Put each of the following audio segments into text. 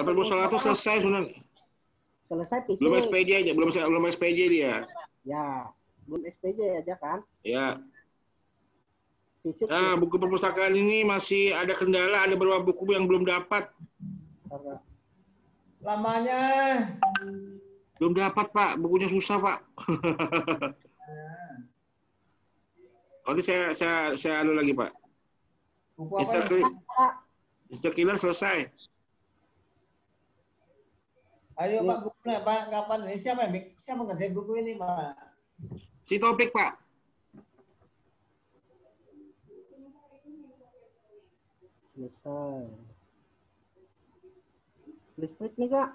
8100 selesai sebenarnya. Selesai fisik. Belum SPJ aja, belum SPJ dia. Ya, belum SPJ aja kan? Ya. Fisik. Nah, buku perpustakaan ini masih ada kendala, ada beberapa buku yang belum dapat. Lamanya. Belum dapat, Pak. Bukunya susah, Pak. Nanti saya adu lagi, Pak. Buku apa ya? Mr. Killer selesai. Ayo Pak, bukunya Pak, kapan ini? Siapa ngerjain buku ini, Pak? Si Topik, Pak. Selesai. Listrik nih, Kak.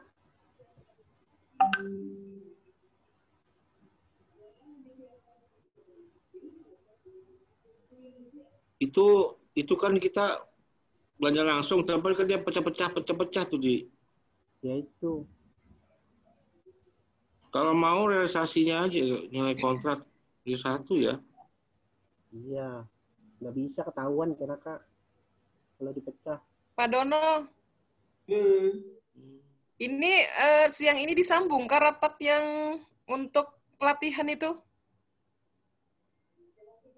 Itu kan kita belanja langsung, tapi kan dia pecah-pecah tuh di. Ya itu. Kalau mau realisasinya aja nilai kontrak di satu ya. Iya. Nggak bisa ketahuan kira Kak. Kalau dipecah. Pak Dono. Ini siang ini disambung ke rapat yang untuk pelatihan itu?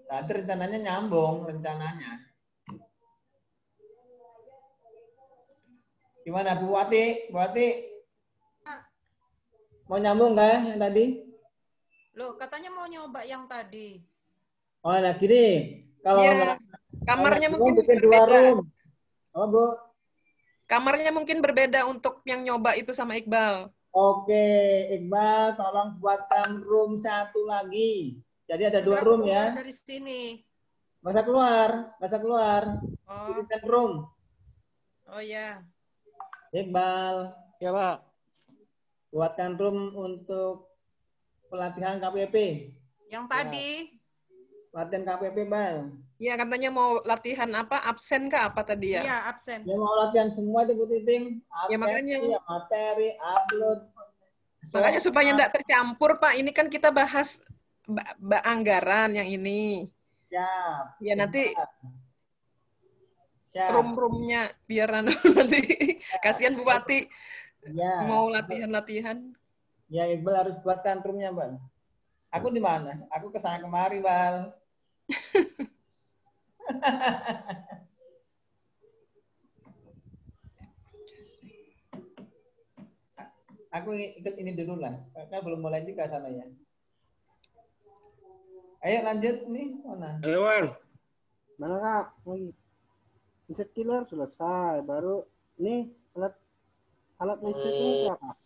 Tadi rencananya nyambung, rencananya. Gimana Bu Wati? Bu Wati? Mau nyambung nggak yang tadi? Loh, katanya mau nyoba yang tadi. Oh, nah gini. Kalau ya, kamarnya mungkin bikin berbeda. 2 room. Oh, Bu. Kamarnya mungkin berbeda untuk yang nyoba itu sama Iqbal. Oke, Iqbal tolong buatkan room 1 lagi. Jadi ada Sudah 2 room ya. Dari sini. Nggak usah keluar, nggak usah keluar. Oh. Bikinkan room. Oh ya. Iqbal. Ya, Pak. Buatkan room untuk pelatihan KPP. Yang tadi. Latihan KPP, Bang. Iya, katanya mau latihan apa? Absen kah apa tadi ya? Iya, absen. Dia mau latihan semua itu Bu Titing. Absen, ya makanya. Materi, upload. Makanya supaya enggak tercampur, Pak. Ini kan kita bahas anggaran yang ini. Siap. Ya nanti Siap. room-roomnya biar nanti kasihan Bu Wati ya. Mau latihan-latihan. Ya, Iqbal harus buatkan roomnya, Bang. Aku di mana? Aku kesana kemari, Bang. Aku ikut ini dulu lah. Karena belum mulai juga sana ya. Ayo lanjut nih, mana? Ayo, Wan. Mana Kak? Mr. Killer selesai. Baru nih alat listriknya ya Kak.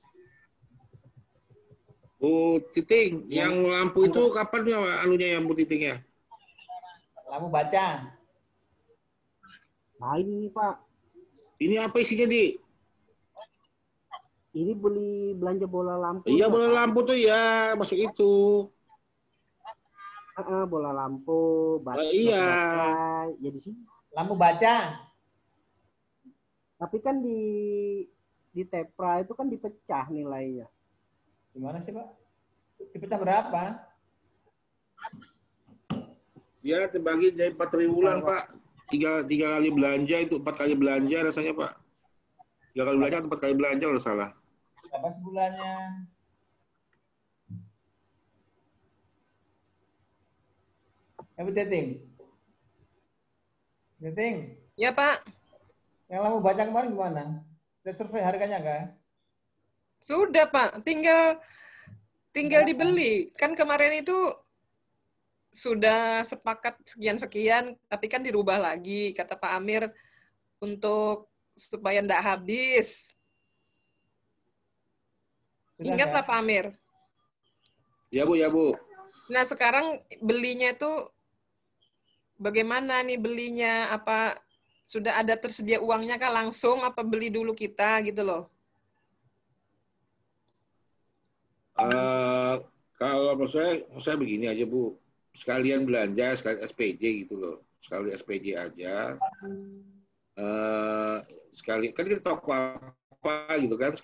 Bu Titing, yang lampu itu kapan ya anunya yang Bu Titing ya? Lampu baca. Nah ini Pak. Ini apa isinya, Di? Ini beli belanja bola lampu. Iya, bola lampu tuh ya, masuk itu. Bola lampu, iya. Ya di sini. Lampu baca. Tapi kan di Tepra itu kan dipecah nilainya. Gimana sih, Pak? Dipecah berapa? Ya, terbagi dari 4 triwulan, Pak. Tiga kali belanja itu 4 kali belanja rasanya, Pak. 3 kali belanja atau 4 kali belanja kalau salah. Berapa sebulannya? Bu Titing. Titing. Ya, Pak. Yang lampu baca kemarin gimana? Sudah survei harganya nggak? Sudah, Pak. Tinggal dibeli. Kan kemarin itu sudah sepakat sekian-sekian, tapi kan dirubah lagi, kata Pak Amir, untuk supaya enggak habis. Sudah, Ingat lah Pak Amir? Ya, Bu, ya, Bu. Nah, sekarang belinya itu bagaimana nih belinya? Apa sudah ada tersedia uangnya kah langsung, apa beli dulu kita gitu loh? Kalau menurut saya begini aja, Bu. Sekalian belanja, sekalian SPJ gitu loh. Sekali SPJ aja. Sekali kan kita toko apa gitu kan.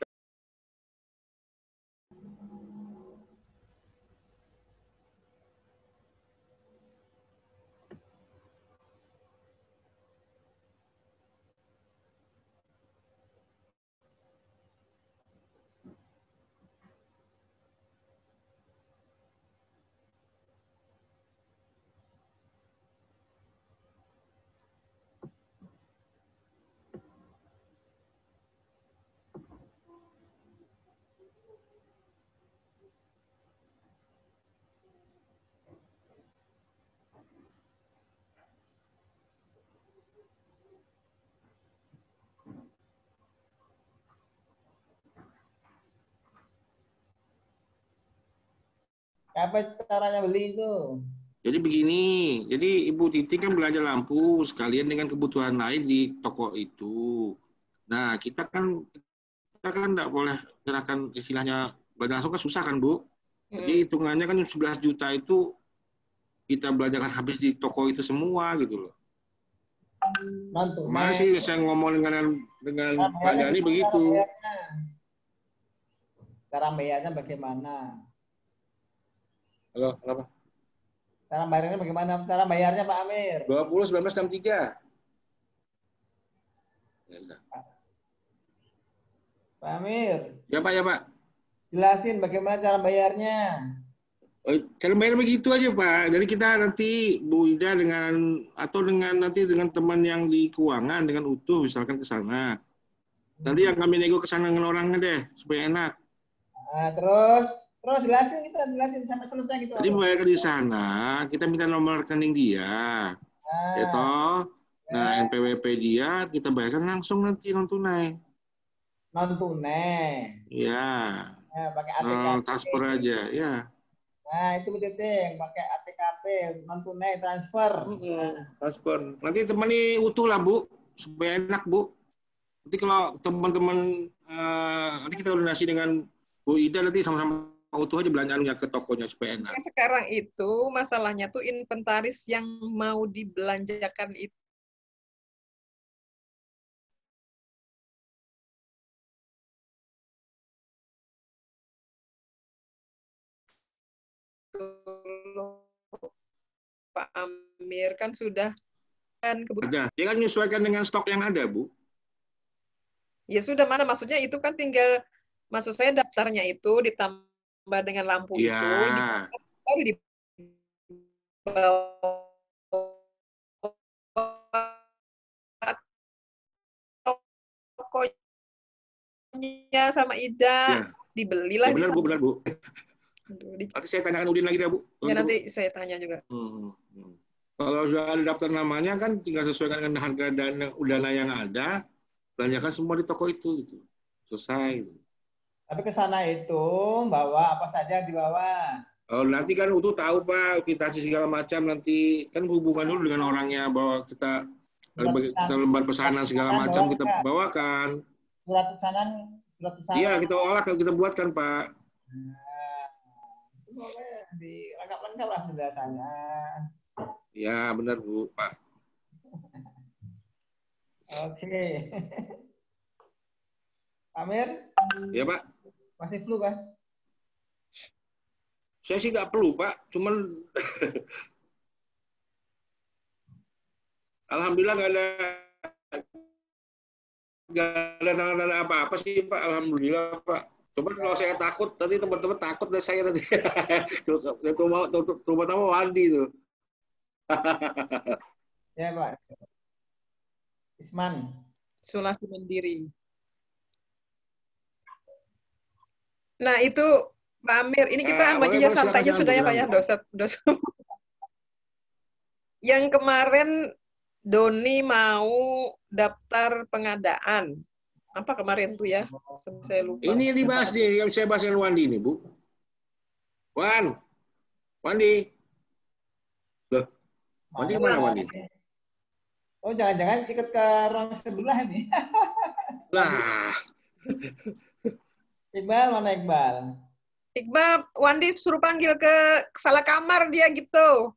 Apa caranya beli itu? Jadi begini, jadi Ibu Titi kan belanja lampu sekalian dengan kebutuhan lain di toko itu. Nah, kita kan nggak boleh gerakan istilahnya belanja langsung kan susah kan Bu. Jadi hitungannya kan 11 juta itu kita belanjakan habis di toko itu semua gitu loh. Non Kemarin tunai. sih saya ngomong dengan Cara Pak bayarnya Dhani gimana, begitu. Cara bayarnya bagaimana? Halo, kenapa? Cara bayarnya bagaimana? Cara bayarnya Pak Amir. 20 19 63. Ya, udah. Pak Amir, Ya Pak, ya Pak. jelasin bagaimana cara bayarnya. Oh, cara bayar begitu aja Pak. Jadi kita nanti Bu Ida nanti dengan teman yang di keuangan dengan utuh misalkan ke sana. Nanti yang kami nego ke sana dengan orangnya deh supaya enak. Nah, terus jelasin sampai selesai gitu. Jadi bayar di sana, kita minta nomor rekening dia. Ya Nah, toh. Nah, NPWP dia kita bayarkan langsung nanti non tunai. non tunai. Iya. Nah, pakai ATKP. Transfer aja, ya. Nah, itu penting pakai ATKP, non tunai transfer. Transfer. Nanti temani utuh lah Bu, supaya enak Bu. Nanti kalau teman-teman nanti kita koordinasi dengan Bu Ida nanti sama-sama utuh aja belanjaannya ke tokonya supaya enak. Nah, sekarang itu masalahnya tuh inventaris yang mau dibelanjakan itu Pak Amir kan sudah kan kebutuhan. Ada. Dia kan menyesuaikan dengan stok yang ada, Bu. Ya sudah mana maksudnya itu kan tinggal maksud saya daftarnya itu ditambah dengan lampu Iya. itu baru di tokonya sama Ida Ya. dibelilah Ya, di benar sana. Bu, benar Bu. Aduh, Nanti saya tanyakan Udin lagi deh Bu. ya nanti saya tanya juga. Kalau sudah ada daftar namanya kan tinggal sesuaikan dengan harga dana yang ada, belanjakan semua di toko itu gitu. Selesai. Tapi ke sana itu bawa apa saja dibawa. Oh, nanti kan utuh tahu Pak, kwitansi segala macam nanti kan hubungan dulu dengan orangnya bahwa kita lembar pesanan segala macam kita bawakan. Surat pesanan. Iya, kita olah kita buatkan Pak. Nah, itu boleh dilengkap-lengkap lah penjelasannya. Ya, benar Bu, Pak. Oke. Amir, Ya Pak. masih flu kan? Saya sih nggak perlu Pak, cuman alhamdulillah nggak ada tanda-tanda apa-apa sih Pak. Alhamdulillah Pak. Coba kalau saya takut, nanti teman-teman takut dari saya nanti. Terutama Wandi tuh. Ya Pak. Isman. Isolasi mandiri. Nah itu Pak Amir, ini kita baginya santai aja sudah ya Pak ya, dosa. Yang kemarin Doni mau daftar pengadaan. Apa kemarin tuh ya? Saya lupa. Ini dibahas nih, yang saya bahas dengan Wandi nih, Bu. Wandi. Loh, Wandi kemana Wandi? Oh, jangan-jangan ikut ke ruang sebelah nih. Lah. Iqbal, mana Iqbal? Iqbal, Wandi suruh panggil ke salah kamar dia gitu.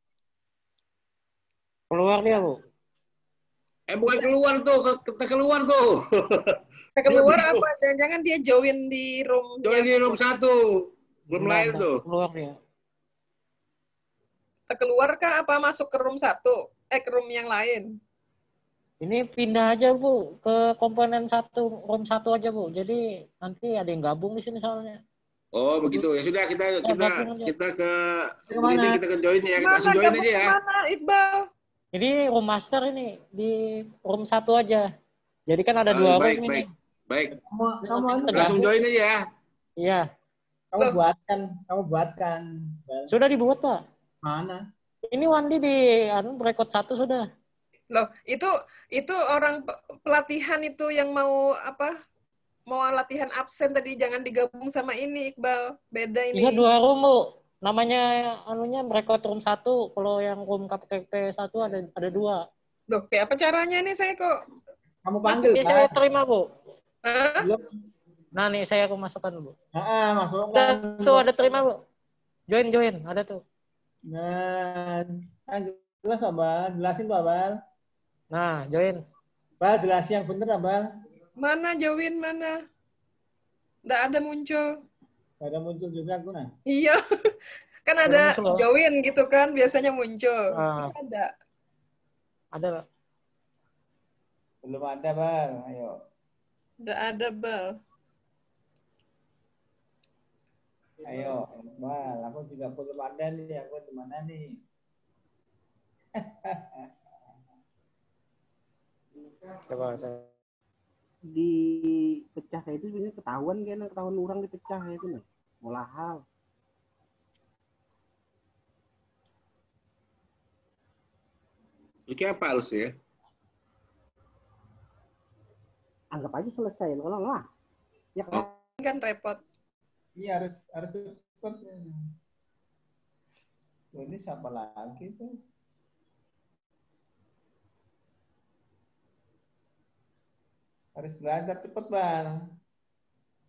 Keluar dia, Bu. Bukan keluar tuh, keluar tuh. Keluar apa? Jangan-jangan dia join di room. Join di room 1. Belum lain tuh. Keluar dia. Keluar kah apa masuk ke room 1? Ke room yang lain? Ini pindah aja, Bu, ke komponen 1, room 1 aja, Bu. Jadi nanti ada yang gabung di sini soalnya. Oh, begitu. Ya sudah kita ke Kemana? ini kita ke join ya. Kita langsung join aja ya. Mana Iqbal? Ini room master ini di room 1 aja. Jadi kan ada 2 room ini. Baik. Kamu Langsung join aja ya. Iya. kamu buatkan. Sudah dibuat, Pak. Mana? Ini Wandi di record 1 sudah. Loh, itu orang pelatihan itu yang mau apa? Mau latihan absen tadi jangan digabung sama ini Iqbal. Beda ini. Bisa 2 room, Bu. namanya anunya record room 1, kalau yang room KPP 1 ada 2. Loh, kayak apa caranya nih saya kok? Kamu Mas, panggil, Ini saya Bang. terima, Bu. Hah? Belum. Nah, nih saya aku masukkan, Bu. Masukkan. Tuh ada terima, Bu. Join, ada tuh. Nah, kan jelas toh, Bang. Jelasin, Pak, Bang. Nah, join. Bang, jelasin yang bener, Bang. Mana Jowin mana? Nggak ada muncul. Ada muncul juga aku, nah. Iya, kan Udah ada muncul loh. Jowin gitu kan, biasanya muncul. Ah. Nggak ada. Ada, Pak. Belum ada, Bang. Ayo. Nggak ada, Bal. Ayo, Bang. Aku juga belum ada nih. Aku di mana nih? Coba saya. Dipecah kayak itu sebenarnya ketahuan orang dipecah kayak itu nih. Olah hal. Ini apa harus ya? Anggap aja selesai kalau lah. Ya kan? Kan repot. Iya, harus cepet. Loh, ini siapa lagi tuh? Harus belajar cepet, Bang.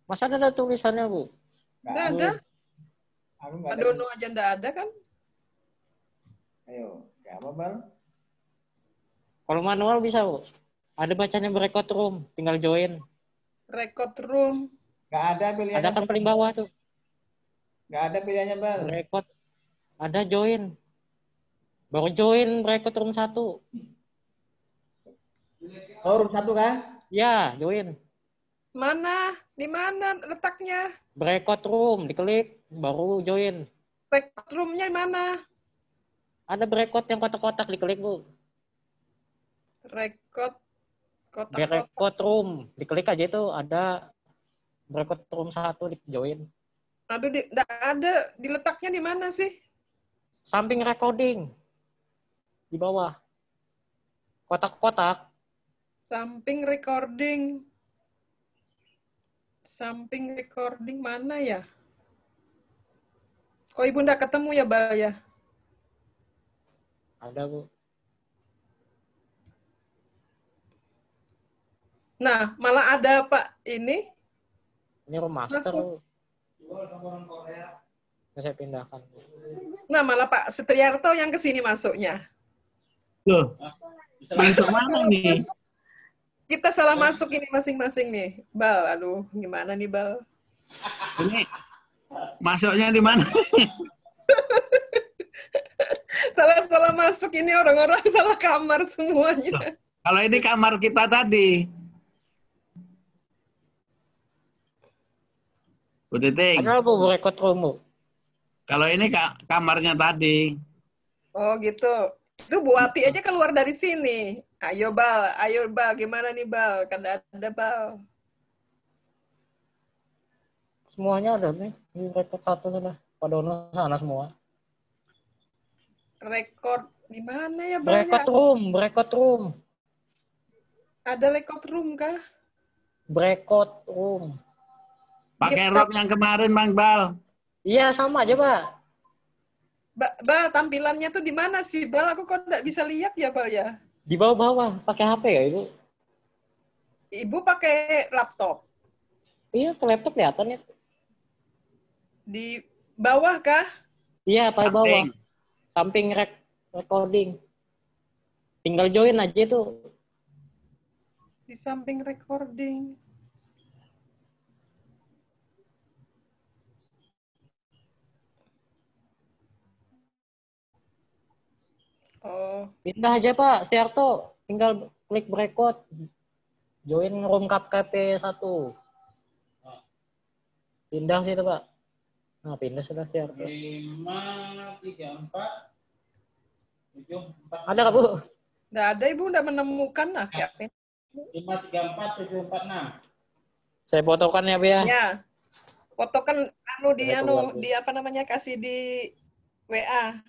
Masa ada tulisannya, Bu? Nggak ada. Aku nggak Pak ada. Dono aja nggak ada kan? Ayo, kayak apa, Bang? Kalau manual bisa, Bu. Ada bacanya record room, tinggal join. Record room. Nggak ada pilihannya. Ada kan paling bawah tuh. Nggak ada pilihannya, Bang. Record. Ada join. Baru join record room 1. Oh, room 1 kah? Ya, join. Mana? Di mana letaknya? Record room, diklik, baru join. Record room-nya mana? Ada record yang kotak-kotak, diklik, Bu. Record kotak-kotak. Record room, diklik aja itu ada record room 1, di join. Aduh, nggak ada. Diletaknya di mana sih? Samping recording. Di bawah. Kotak-kotak. Samping recording. Samping recording mana ya? Kok Ibu nggak ketemu ya, Bal ya? Ada, Bu. Nah, malah ada Pak ini. Ini room master. Masuk. Saya pindahkan. Nah, malah Pak Setriarto yang ke sini masuknya. Tuh, masuk mana nih? Kita salah masuk ini masing-masing nih. Bal, aduh, gimana nih, Bal? Ini masuknya di mana? Salah masuk ini orang-orang salah kamar semuanya. Kalau ini kamar kita tadi. Bu Titing, Ada, Bu, record room, Bu. kalau ini kamarnya tadi. Oh, gitu. Itu Bu Ati aja keluar dari sini. Ayo, Bal. Gimana nih, Bal? Kan ada, Bal. Semuanya ada nih. Ini record 1 sudah. Pak Dono sana semua. Record di mana ya, Bal? Record room. Ada record room kah? Record room. Pakai rob yang kemarin, Bang Bal. Iya, sama aja, Pak. Bal, tampilannya tuh di mana sih, Bal? Aku kok nggak bisa lihat ya, Bal ya? Di bawah-bawah. Pakai HP ya, Ibu? Ibu pakai laptop. Iya, ke laptop kelihatan ya. Di bawah kah? Iya, pakai bawah. Samping. Samping recording. Tinggal join aja itu. Di samping recording. Oh, Pindah aja, Pak. Stiarto. Tinggal klik record. Join room KPP 1. Pindah situ, Pak. Nah, pindah sudah Stiarto. 53474. Ada nggak, Bu? nggak ada, Ibu nggak menemukan lah. Ya. 5347466. Saya fotokan ya, Bu ya. Ya, foto kan Saya keluar dulu. di apa namanya, kasih di WA.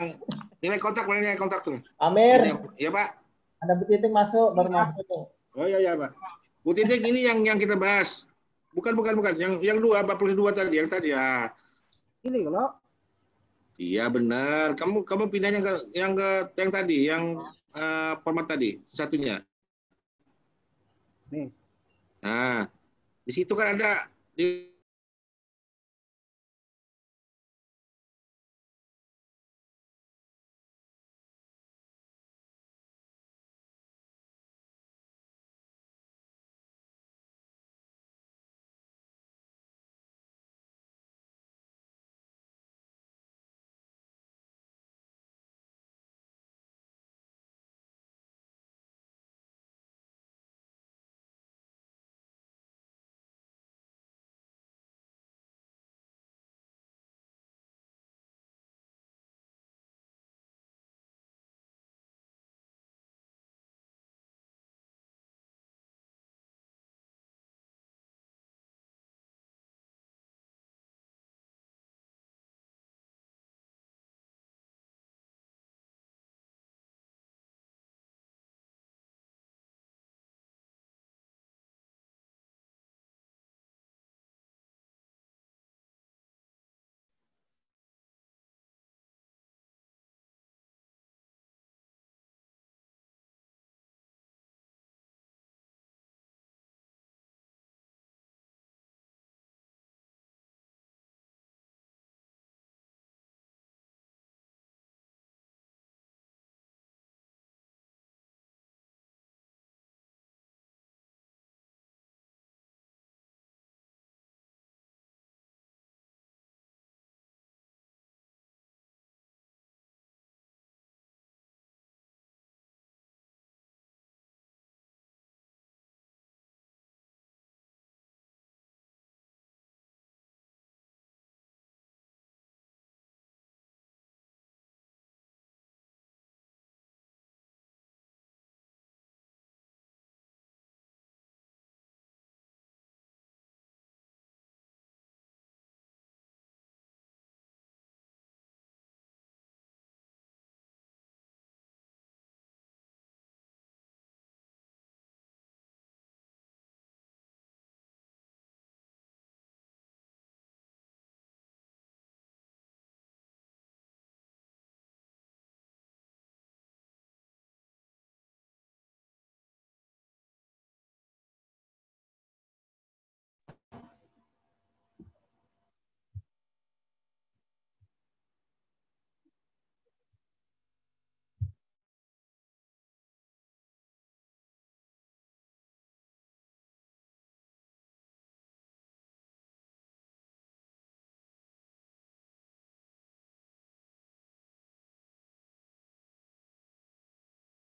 nilai kontak, mana nilai kontak tuh? Amir, Iya Pak. ada Bu Titik masuk, baru masuk. Oh iya Pak. Bu Titik ini yang kita bahas. Bukan. Yang 42 tadi, yang tadi ya. Ini kalau Iya benar. Kamu pindahnya ke yang tadi, yang format tadi, satunya. nih, Nah, di situ kan ada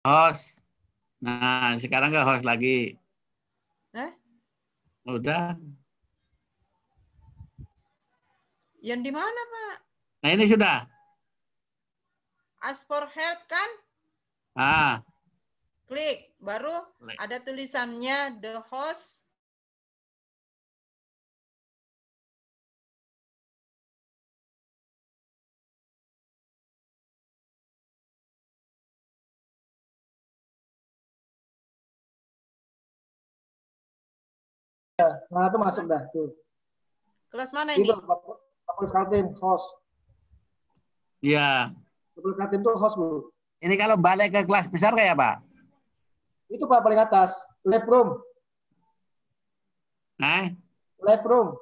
host. Nah, sekarang nggak host lagi. Udah. Yang di mana, Pak? Nah, ini sudah. Ask for help kan? Ah, Klik, baru ada tulisannya the host. Nah, itu masuk dah tuh. Kelas mana ini? Itu Fakultas Kaltim host. iya. Fakultas Kaltim tuh host, Bu. Ini kalau balik ke kelas besar kayak Pak? Itu Pak paling atas, left room. Nah, Left room.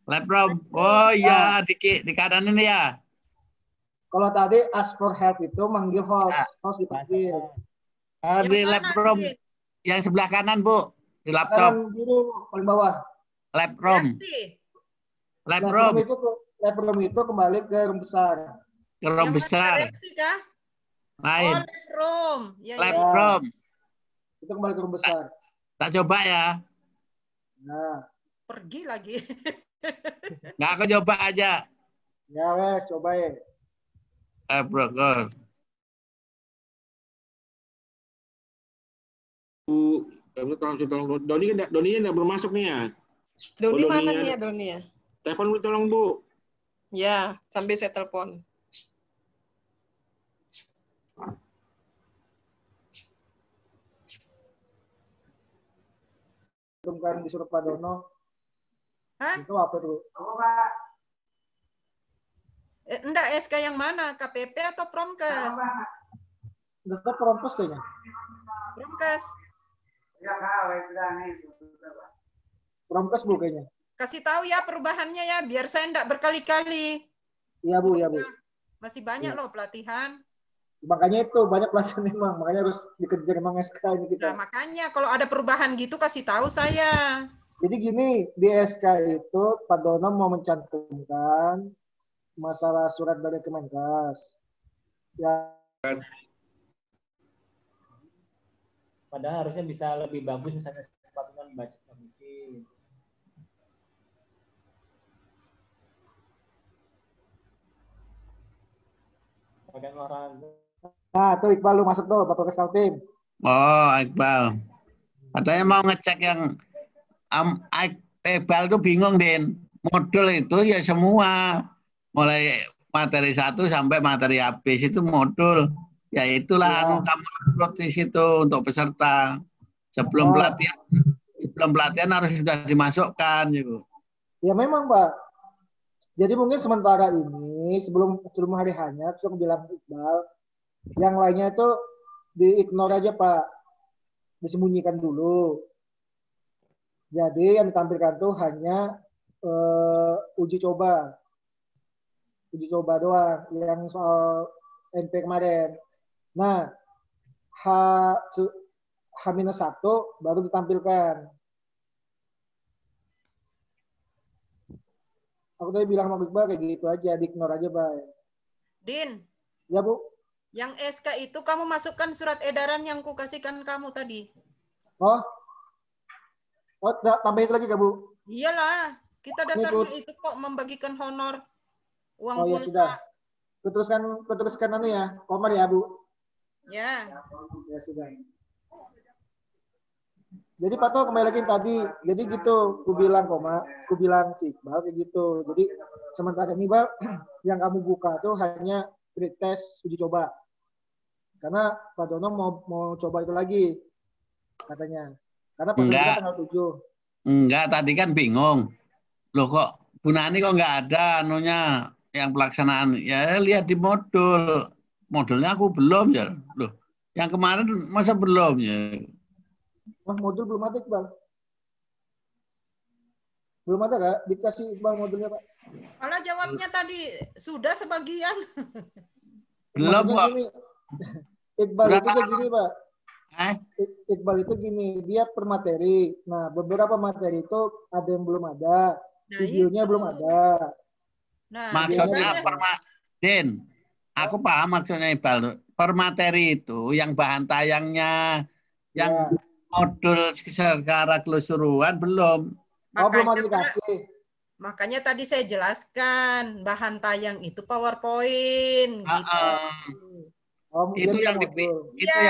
lab room. Oh iya, di kanan ini ya. Kalau tadi ask for help itu manggil host, host dipanggil. Yang Di mana, lab room Dik? yang sebelah kanan, Bu. Di laptop. Kanan biru paling bawah. Lab room. Lefty. Lab room. Left room itu kembali ke room besar. Ke room Yang besar. direksi kah? Lain. Oh, left room. Ya, Lab ya. room. Itu kembali ke room besar. Tak coba ya. Nah, Pergi lagi. Nggak, aku coba aja. ya wes, coba ya. Lab room. Doni nggak bermasuk nih ya. Doni mana Doninya- nih ya, Doni ya? Telepon dulu tolong Bu. Ya, sambil saya telepon. dicantumkan di surat Pak Dono. Hah? Itu apa tuh? Enggak, SK yang mana? KPP atau Promkes? Tetap Promkes kayaknya. Promkes. Promkes Bu kayaknya. Kasih tahu ya perubahannya ya, biar saya enggak berkali-kali. Iya Bu, ya Bu. Masih banyak Iya. loh pelatihan. Makanya itu banyak pelatihan memang, makanya harus dikejar memang SK ini kita. Nah, makanya kalau ada perubahan gitu kasih tahu saya. Jadi gini, di SK itu Pak Dono mau mencantumkan masalah surat dari Kemenkes. Ya. Padahal harusnya bisa lebih bagus misalnya sepatunya baca komisi. Bagian olahraga. Nah, tuh Iqbal lu masuk tuh, Bapak Keskaltim. Oh, Iqbal. Katanya mau ngecek yang Iqbal tuh bingung, Din. Modul itu ya semua. Mulai materi 1 sampai materi habis itu modul. Ya itulah Ya. kamu upload di situ untuk peserta. Sebelum pelatihan harus sudah dimasukkan gitu. Ya memang Pak. Jadi mungkin sementara ini sebelum hari hanya, aku bilang Iqbal, yang lainnya itu di-ignore aja Pak, disembunyikan dulu. Jadi yang ditampilkan tuh hanya uji coba doang, yang soal MP kemarin. Nah, H-1 baru ditampilkan. Aku tadi bilang sama Iqbal kayak gitu aja, di-ignore aja, Bay. Din, Ya, Bu. yang SK itu kamu masukkan surat edaran yang kukasihkan kamu tadi. Oh, tambahin lagi gak, Bu? Iyalah, kita dasarnya itu kok membagikan honor uang Oh ya pulsa. sudah. Keteruskan anu ya, Komar ya, Bu. Ya. Ya sudah. Jadi Pak Toh kembali lagi tadi, jadi gitu, ku bilang si Iqbal kayak gitu. Jadi sementara ini Bal, yang kamu buka tuh hanya pretest uji coba. Karena Pak Dono mau coba itu lagi katanya. Karena peserta tanggal 7. Enggak, tadi kan bingung. Loh kok Bu Nani kok enggak ada anunya yang pelaksanaan. Ya lihat di modul. Modulnya aku belum ya. Loh, yang kemarin masa belum ya? Wah, modul belum ada Iqbal. Belum ada Kak? Dikasih Iqbal modulnya Pak. Malah jawabnya tadi sudah sebagian. Belum kok. Gini, Iqbal itu kayak gini Pak. Iqbal itu gini, dia per materi. Nah, beberapa materi itu ada yang belum ada. Nah, videonya itu. belum ada. Nah, maksudnya Din, aku paham maksudnya Iqbal. Per materi itu yang bahan tayangnya, yang modul secara keseluruhan belum. Belum dikasih. Makanya tadi saya jelaskan bahan tayang itu PowerPoint gitu. Itu yang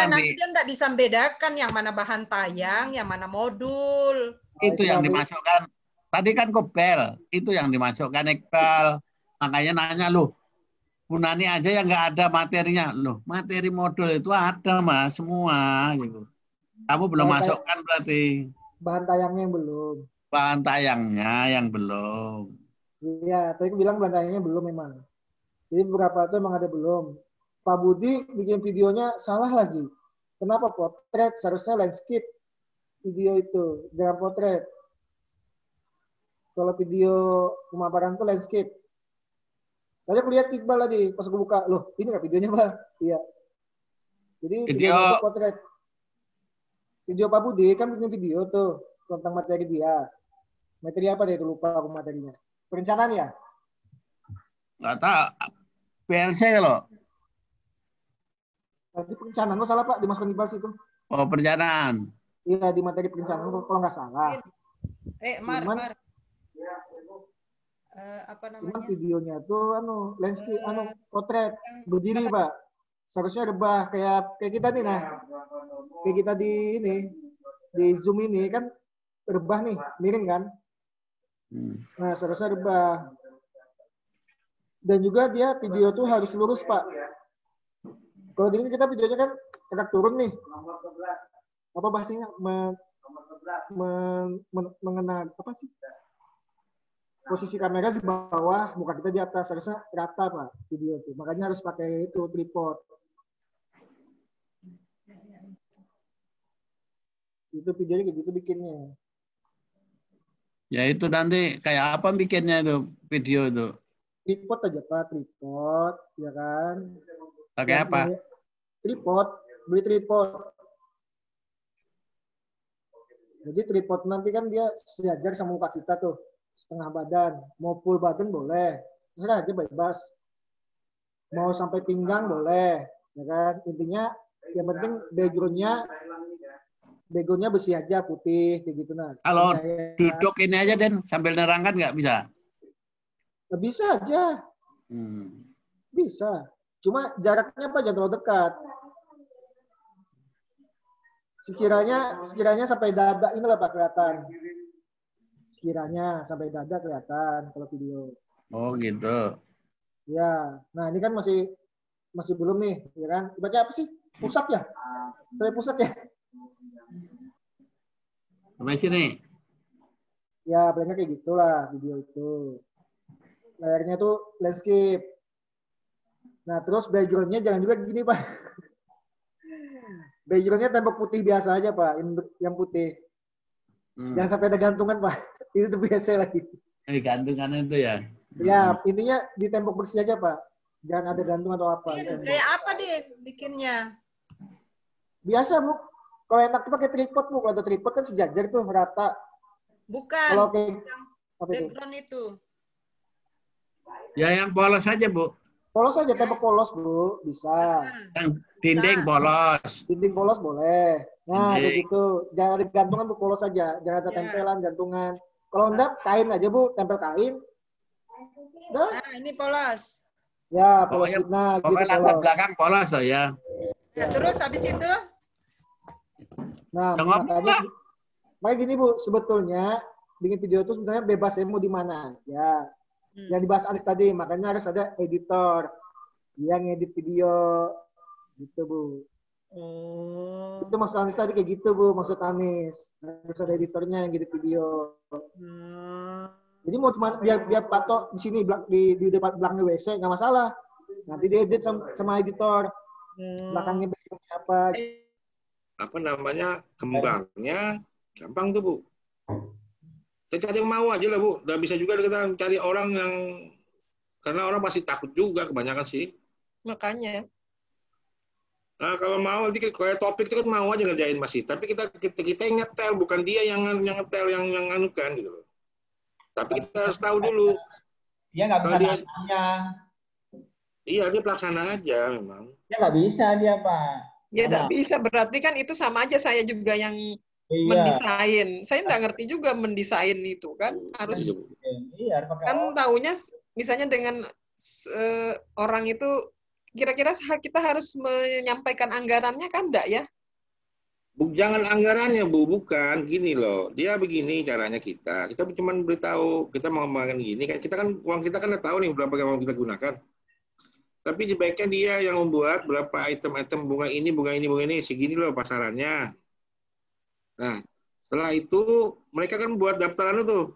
nanti dia enggak bisa membedakan yang mana bahan tayang, yang mana modul. Itu yang dimasukkan. Tadi kan Kobel, itu yang dimasukkan Iqbal. Makanya nanya loh, Bu Nani aja yang nggak ada materinya. Loh, materi modul itu ada Mas, semua gitu. Kamu belum masukkan berarti. Bahan tayangnya yang belum. Bahan tayangnya yang belum. Iya, tadi aku bilang bahan tayangnya belum memang. Jadi beberapa itu memang ada belum. Pak Budi bikin videonya salah lagi. Kenapa potret? Seharusnya landscape video itu, jangan potret. Kalau video pemaparan itu landscape. Tadi aku lihat Iqbal tadi, pas aku buka, loh ini nggak videonya Bang? Iya. Jadi video potret. Video Pak Budi kan bikin video tuh tentang materi dia. Materi apa dia itu lupa aku materinya. Perencanaan ya? Nggak tahu. PLC loh. Tadi perencanaan, lo salah Pak, dimasukkan di bals itu. Oh, perencanaan. Iya, di materi perencanaan kalau nggak salah. Apa namanya? Cuman videonya tuh landscape potret berdiri Pak. Seharusnya rebah kayak kita nih nah. Kayak kita di Zoom ini kan rebah nih, miring kan? Nah, seharusnya rebah. Dan juga dia video tuh harus lurus Pak. Kalau gini kita videonya kan tegak turun nih. Apa bahasanya? mengenai apa sih? Posisi kamera di bawah, muka kita di atas, harusnya rata Pak video tuh. Makanya harus pakai itu tripod. Itu videonya kayak gitu bikinnya. Ya itu nanti kayak apa bikinnya itu video itu? Tripod aja Pak, tripod, ya kan? Pakai apa? Tripod, beli tripod. Jadi tripod nanti kan dia sejajar sama muka kita tuh, setengah badan. Mau full badan boleh, terserah aja bebas. Mau sampai pinggang boleh, ya kan? Intinya yang penting backgroundnya bersih aja, putih, kayak gitu nah. Kalau duduk ini aja Den, sambil nerangkan nggak bisa? Nggak bisa aja. Bisa. Cuma jaraknya apa? Jangan terlalu dekat. Sekiranya sampai dada ini lah Pak kelihatan. Sekiranya sampai dada kelihatan kalau video. Oh gitu. Ya. Nah ini kan masih belum nih, ya kan? Baca apa sih? Pusat ya? Saya pusat ya? Sampai sini. Ya, palingan kayak gitulah video itu. Layarnya tuh landscape. Nah, terus background-nya jangan juga gini, Pak. Background-nya tembok putih biasa aja, Pak. Yang putih. Jangan sampai ada gantungan, Pak. Itu tuh biasa lagi. Gantungan itu ya? Ya, intinya di tembok bersih aja, Pak. Jangan ada gantungan atau apa. Kayak apa deh bikinnya? Biasa, Bu. Kalau enak pakai tripod, Bu. Kalau ada tripod kan sejajar tuh, rata. Bukan. Kalau kayak background itu. Ya yang polos aja, Bu. Polos aja, tembok polos, Bu. Bisa. Yang dinding polos. Dinding polos boleh. Nah, kayak gitu. Jangan ada gantungan, Bu. Polos aja. Jangan ada tempelan, gantungan. Kalau enggak, kain aja, Bu. Tempel kain. Udah. Nah, ini polos. Ya, polos. Nah, gitu pokoknya latar belakang polos loh ya. Nah, terus habis itu? Nah, makanya gini, Bu. Sebetulnya bikin video itu sebenarnya bebas, saya mau di mana aja. Yang dibahas Anis tadi, makanya harus ada editor yang edit video gitu, Bu. Itu maksud Anis tadi kayak gitu, Bu. Maksud Anis harus ada editornya yang edit video. Jadi mau cuma biar patok di sini di depan belakangnya WC nggak masalah. Nanti diedit sama editor. Belakangnya apa? Apa namanya, kembangnya gampang tuh, Bu. Kita cari yang mau aja lah, Bu. Udah bisa juga kita cari orang yang, karena orang pasti takut juga kebanyakan sih. Makanya. Nah, kalau mau nanti kayak topik itu kan mau aja ngerjain masih. Tapi kita yang nyetel, bukan dia yang nyetel, yang anukan gitu loh. Tapi kita harus tahu dulu. Dia nggak bisa nanya. Iya, dia pelaksana aja memang. Dia nggak bisa dia, Pak. Ya nggak bisa, berarti kan itu sama aja saya juga yang mendesain. Saya nggak ngerti juga mendesain itu kan. Harus kan taunya misalnya dengan orang itu kira-kira kita harus menyampaikan anggarannya kan enggak ya? Jangan anggarannya, Bu, bukan gini loh. Dia begini caranya kita cuma beritahu kita mau makan gini kan, kita kan uang kita kan udah tahu nih berapa uang kita gunakan. Tapi sebaiknya dia yang membuat berapa item-item bunga ini segini loh pasarannya. Nah, setelah itu mereka kan buat daftaran itu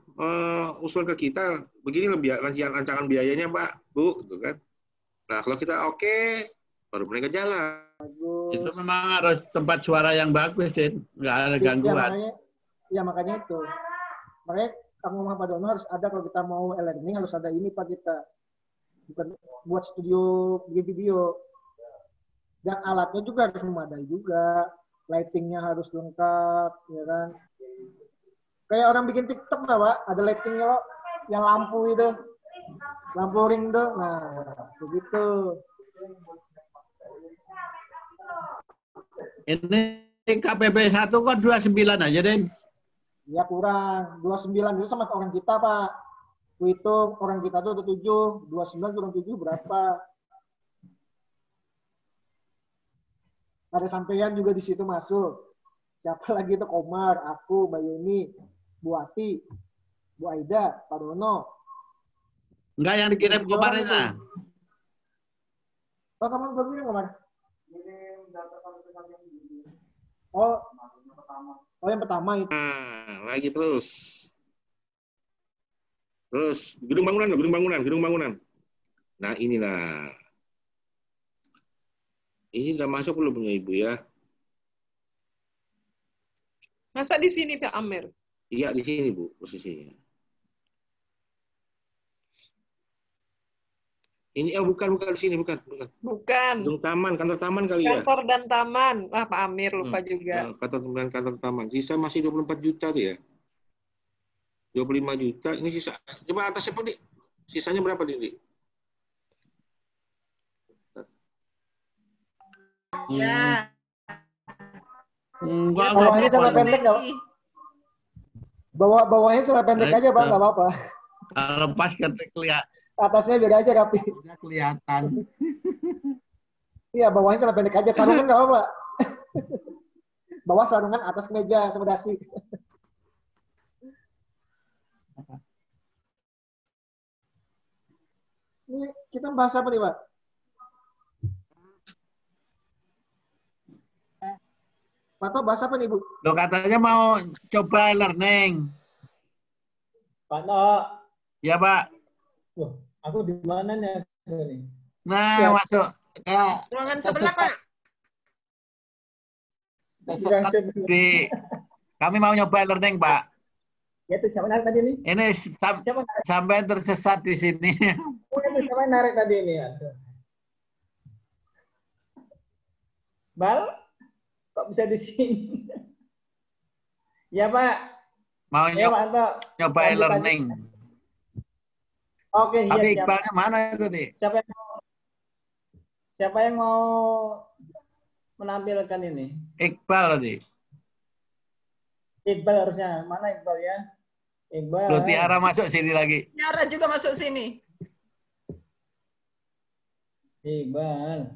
usul ke kita, begini loh rancangan biayanya, Pak, Bu, gitu kan. Nah, kalau kita oke, baru mereka jalan. Itu memang harus tempat suara yang bagus, Din. Nggak ada gangguan. Ya, makanya itu. Makanya Kang Muhammad Pak Dono harus ada, kalau kita mau e-learning harus ada ini, Pak, kita. Bukan buat studio bikin video. Dan alatnya juga harus memadai juga. Lightingnya harus lengkap, ya kan. Kayak orang bikin TikTok lah, Pak. Ada lightingnya, Pak. Yang lampu itu. Lampu ring tuh. Nah, begitu. Ini KPP 1 kok 29 aja, Den? Ya kurang. 29 itu sama orang kita, Pak. Itu orang kita tuh ada 7. 29 kurang 7 berapa? Ada sampean juga di situ masuk. Siapa lagi itu? Komar, aku, Mbak Yuni, Bu Ati, Bu Aida, Pak Dono. Enggak yang dikirim Komar itu. Oh, kamu belum kirim, Komar? Oh, Oh, yang pertama itu. Nah, lagi terus. Terus gedung bangunan. Nah, inilah. Ini udah masuk belum punya Ibu ya? Masa di sini Pak Amir? Iya, di sini Bu posisinya. Ini bukan di sini, bukan. Bukan. Gedung taman, kantor taman kali ya. Kantor dan taman. Pak Amir lupa juga. Kantor taman. Sisa masih 24 juta tuh ya. 25 juta. Ini sisa. Coba atasnya Pak, Dik. Sisanya berapa, Dik? Ya. Enggak, Bawahnya celana pendek nggak? Bawahnya celana pendek aja, Pak, nggak apa-apa. Kalau pas kelihatan. Atasnya biar aja rapi. Kelihatan. Iya, bawahnya celana pendek aja. Sarungan nggak apa-apa. Bawah sarungan, atas meja sama dasi. Ini kita bahas apa nih, Pak? Pak To, bahas apa nih, Bu? Lo katanya mau coba learning. Pak To. Ya, Pak. Loh, aku di mana nih? Nah, Ya. masuk ke Ruangan sebelah, Pak. kami mau nyoba learning, Pak. Ya, itu siapa narik tadi nih? Ini sampai tersesat di sini. Oh, itu siapa yang narik tadi ini? Aduh. Bal, kok bisa di sini? Ya, Pak. Mau Ya, Pak To. nyoba learning. Oke, tapi iya, Iqbalnya mana itu nih? Siapa yang mau menampilkan ini? Iqbal tadi. Iqbal harusnya. Mana Iqbal ya? Iqbal. Loh, Tiara masuk sini lagi. Tiara juga masuk sini. Iqbal.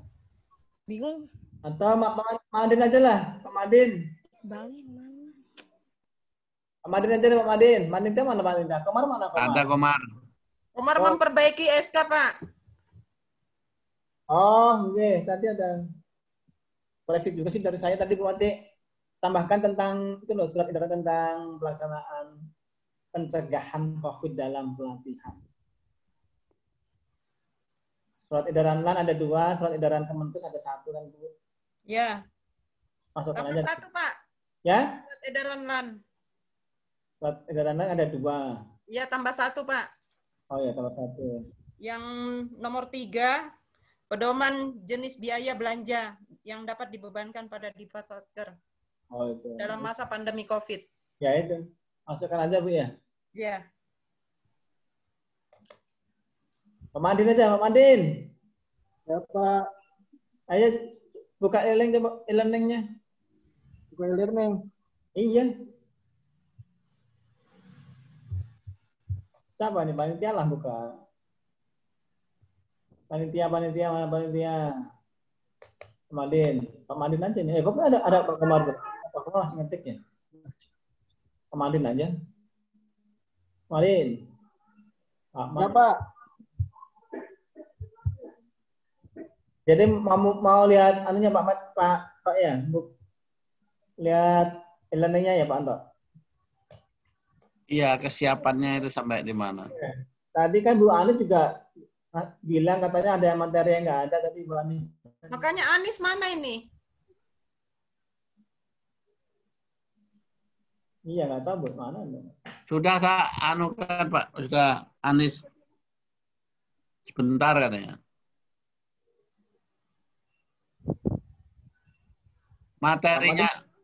Bingung. Atau Pak Madin aja lah. Pak Madin. Bangin mana? Pak Madin aja deh, Pak Madin. Madin itu mana Madin? Komar mana Komar? Ada Komar. Komar memperbaiki SK, Pak. Oh, iya. Tadi ada koreksi juga sih dari saya tadi Bu Ati. Tambahkan tentang itu loh, surat edaran tentang pelaksanaan pencegahan COVID dalam pelatihan. Surat edaran LAN ada 2, surat edaran Kemenkes ada 1 kan Bu. Ya. Masukkan Tambah aja. 1, Pak. Ya? Surat edaran LAN. Surat edaran LAN ada 2. Ya, tambah 1, Pak. Oh ya, tambah 1. Yang nomor 3, pedoman jenis biaya belanja yang dapat dibebankan pada Dipa Satker Oh itu. dalam masa pandemi COVID. Ya itu. Masukkan aja Bu ya. Ya. Pak Madin aja, Pak Madin. Ya, Pak. Ayo buka e-learning-nya. Buka e-learning. Iya. Siapa nih? Panitia lah buka. Panitia mana panitia? Pak Madin aja nih. Kok ada Pak Komar? Pak Komar langsung ngetik ya. Pak Madin aja. Madin. Ya, Pak. Jadi mau lihat anunya Pak ya, Bu. Lihat e-learning-nya ya Pak Anto. Iya, kesiapannya itu sampai di mana? Tadi kan Bu Anis juga bilang katanya ada materi yang nggak ada tadi Bu Anis. Makanya Anis mana ini? Iya nggak tahu Bu mana. Sudah tak anukan Pak, sudah Anis sebentar katanya.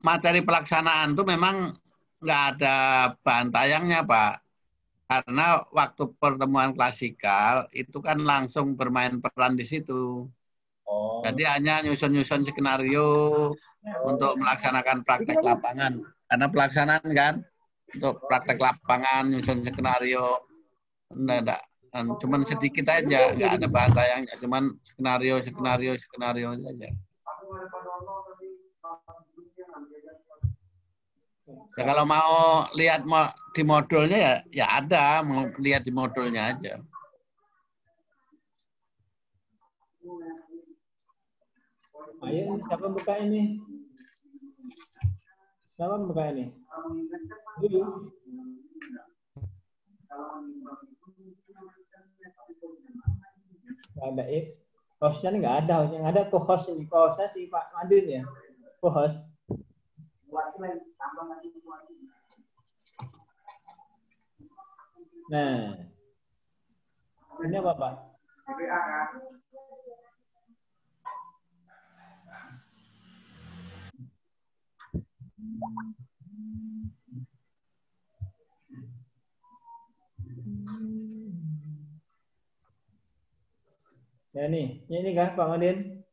Materi pelaksanaan itu memang nggak ada bahan tayangnya Pak. Karena waktu pertemuan klasikal itu kan langsung bermain peran di situ. Oh. Jadi hanya nyusun-nyusun skenario untuk melaksanakan praktek lapangan. Karena pelaksanaan kan untuk praktek lapangan, nyusun skenario, enggak. Cuman sedikit aja, nggak ada bahan tayangnya. Cuman skenario saja. Ya, kalau mau lihat di modulnya ya ada, mau lihat di modulnya aja. Ayo siapa buka ini? Siapa buka ini? Dulu. Nggak ada hostnya nih, nggak ada. Yang ada co-host ini. Co-hostnya si Pak Madin ya. Co-host. Nah, ini apa Pak? Ya ini kah Pak Madin?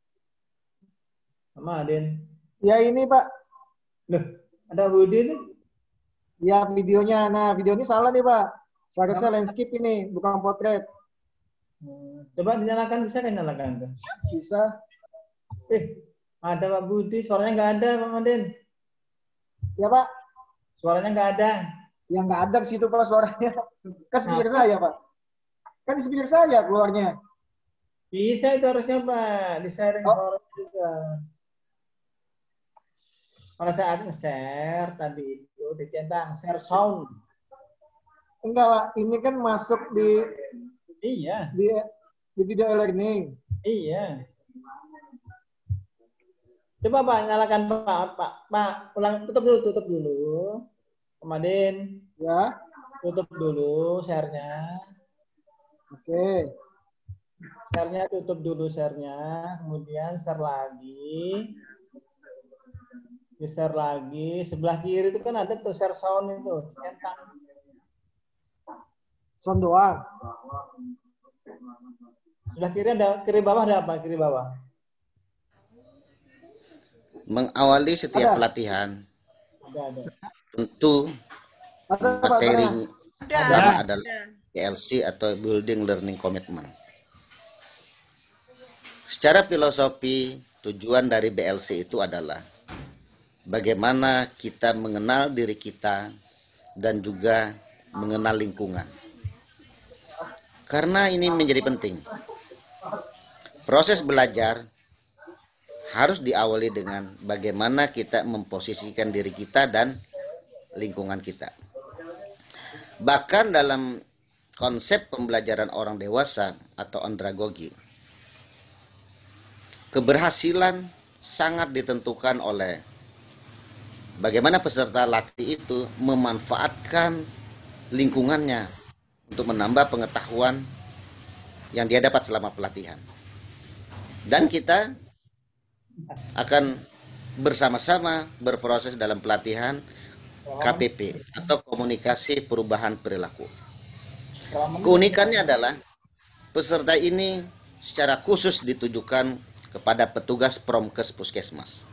Pak Madin. Ya ini Pak. Loh, ada Budi nih. Ya videonya. Nah video ini salah nih Pak. Seharusnya landscape ini, bukan potret. Coba dinyalakan, bisa kan nyalakan? Bisa. Ada Pak Budi, suaranya nggak ada Pak Madin. Ya Pak. Suaranya nggak ada. Ya nggak ada di situ Pak suaranya. Kan speaker saya Pak. Kan di speaker saya keluarnya. Bisa itu harusnya Pak, di-sharing suara juga. Pada saat nge-share tadi itu dicentang share sound. Enggak Pak, ini kan masuk di video e-learning. Iya. Coba Pak nyalakan Pak, ulang, tutup dulu. Kemudian ya, tutup dulu share-nya. Oke. Share-nya tutup dulu share-nya, kemudian share lagi. Di-share lagi, sebelah kiri itu kan ada tuh share sound itu, centang. Sound doang. Sebelah kiri ada, kiri bawah ada apa? Kiri bawah. Mengawali setiap pelatihan. Ada. Tentu materi pertama adalah BLC atau Building Learning Commitment. Secara filosofi, tujuan dari BLC itu adalah bagaimana kita mengenal diri kita dan juga mengenal lingkungan. Karena ini menjadi penting. Proses belajar harus diawali dengan bagaimana kita memposisikan diri kita dan lingkungan kita. Bahkan dalam konsep pembelajaran orang dewasa atau andragogi, keberhasilan sangat ditentukan oleh bagaimana peserta latih itu memanfaatkan lingkungannya untuk menambah pengetahuan yang dia dapat selama pelatihan. Dan kita akan bersama-sama berproses dalam pelatihan KPP atau komunikasi perubahan perilaku. Keunikannya adalah peserta ini secara khusus ditujukan kepada petugas promkes puskesmas.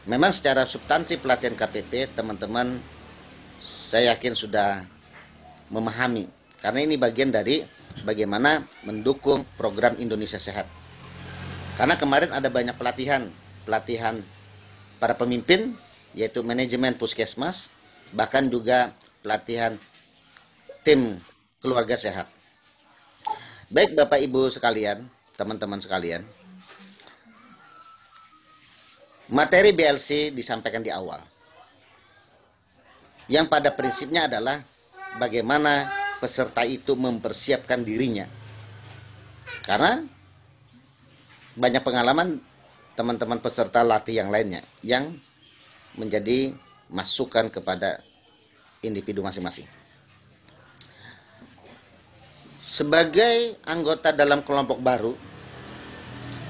Memang secara substansi pelatihan KPP teman-teman saya yakin sudah memahami, karena ini bagian dari bagaimana mendukung program Indonesia Sehat. Karena kemarin ada banyak pelatihan para pemimpin, yaitu manajemen puskesmas, bahkan juga pelatihan tim keluarga sehat. Baik Bapak Ibu sekalian, teman-teman sekalian, materi BLC disampaikan di awal, yang pada prinsipnya adalah bagaimana peserta itu mempersiapkan dirinya. Karena banyak pengalaman teman-teman peserta latih yang lainnya yang menjadi masukan kepada individu masing-masing. Sebagai anggota dalam kelompok baru,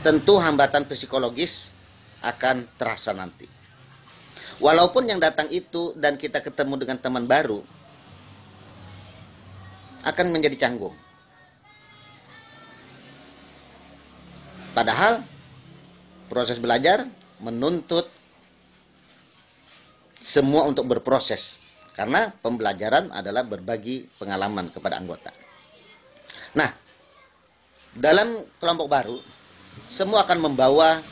tentu hambatan psikologis akan terasa nanti. Walaupun yang datang itu dan kita ketemu dengan teman baru, akan menjadi canggung. Padahal proses belajar menuntut semua untuk berproses. Karena pembelajaran adalah berbagi pengalaman kepada anggota. Nah, dalam kelompok baru, semua akan membawa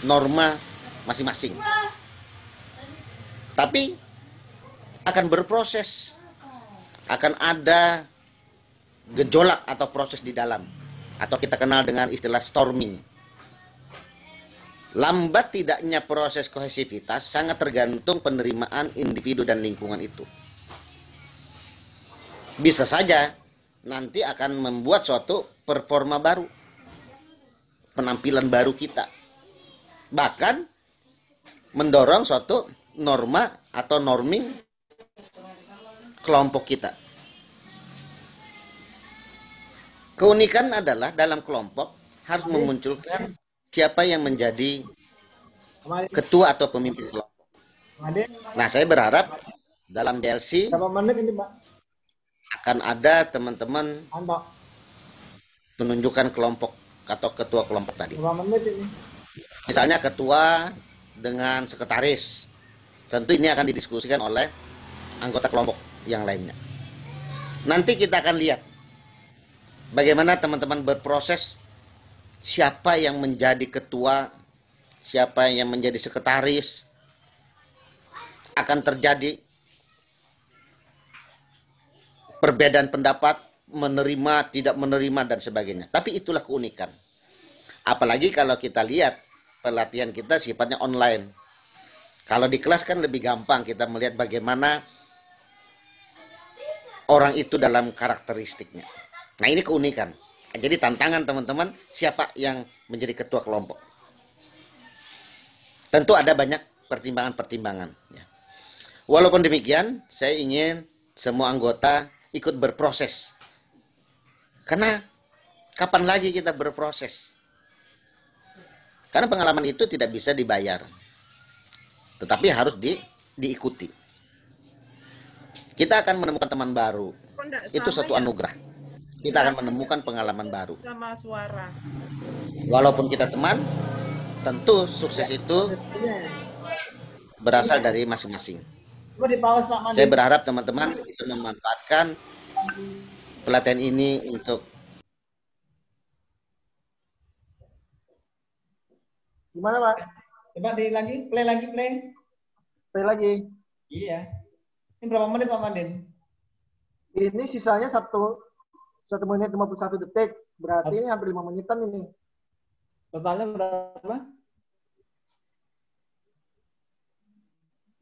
norma masing-masing. Tapi akan berproses. Akan ada gejolak atau proses di dalam. Atau kita kenal dengan istilah storming. lambat tidaknya proses kohesivitas sangat tergantung penerimaan individu dan lingkungan itu. Bisa saja nanti akan membuat suatu performa baru, penampilan baru kita. Bahkan mendorong suatu norma atau norming kelompok kita. Keunikan adalah dalam kelompok harus memunculkan siapa yang menjadi ketua atau pemimpin kelompok. Nah, saya berharap dalam DLC akan ada teman-teman penunjukan kelompok atau ketua kelompok tadi. Misalnya ketua dengan sekretaris. Tentu ini akan didiskusikan oleh anggota kelompok yang lainnya. Nanti kita akan lihat bagaimana teman-teman berproses, siapa yang menjadi ketua, siapa yang menjadi sekretaris. Akan terjadi perbedaan pendapat, menerima, tidak menerima, dan sebagainya. Tapi itulah keunikan. Apalagi kalau kita lihat pelatihan kita sifatnya online. Kalau di kelas kan lebih gampang kita melihat bagaimana orang itu dalam karakteristiknya. Nah, ini keunikan. Jadi tantangan teman-teman, siapa yang menjadi ketua kelompok. Tentu ada banyak pertimbangan-pertimbangan. Walaupun demikian, saya ingin semua anggota ikut berproses. Karena kapan lagi kita berproses? Karena pengalaman itu tidak bisa dibayar. Tetapi harus diikuti. Kita akan menemukan teman baru. Itu suatu anugerah. Kita akan menemukan pengalaman baru. Sama suara. Walaupun kita teman, tentu sukses itu berasal dari masing-masing. Saya berharap teman-teman itu memanfaatkan pelatihan ini untuk gimana, Pak? Coba play lagi. Play lagi. Iya. Ini berapa menit, Pak Madin? Ini sisanya 1 menit 51 detik. Berarti ini hampir 5 menitan ini. Totalnya berapa?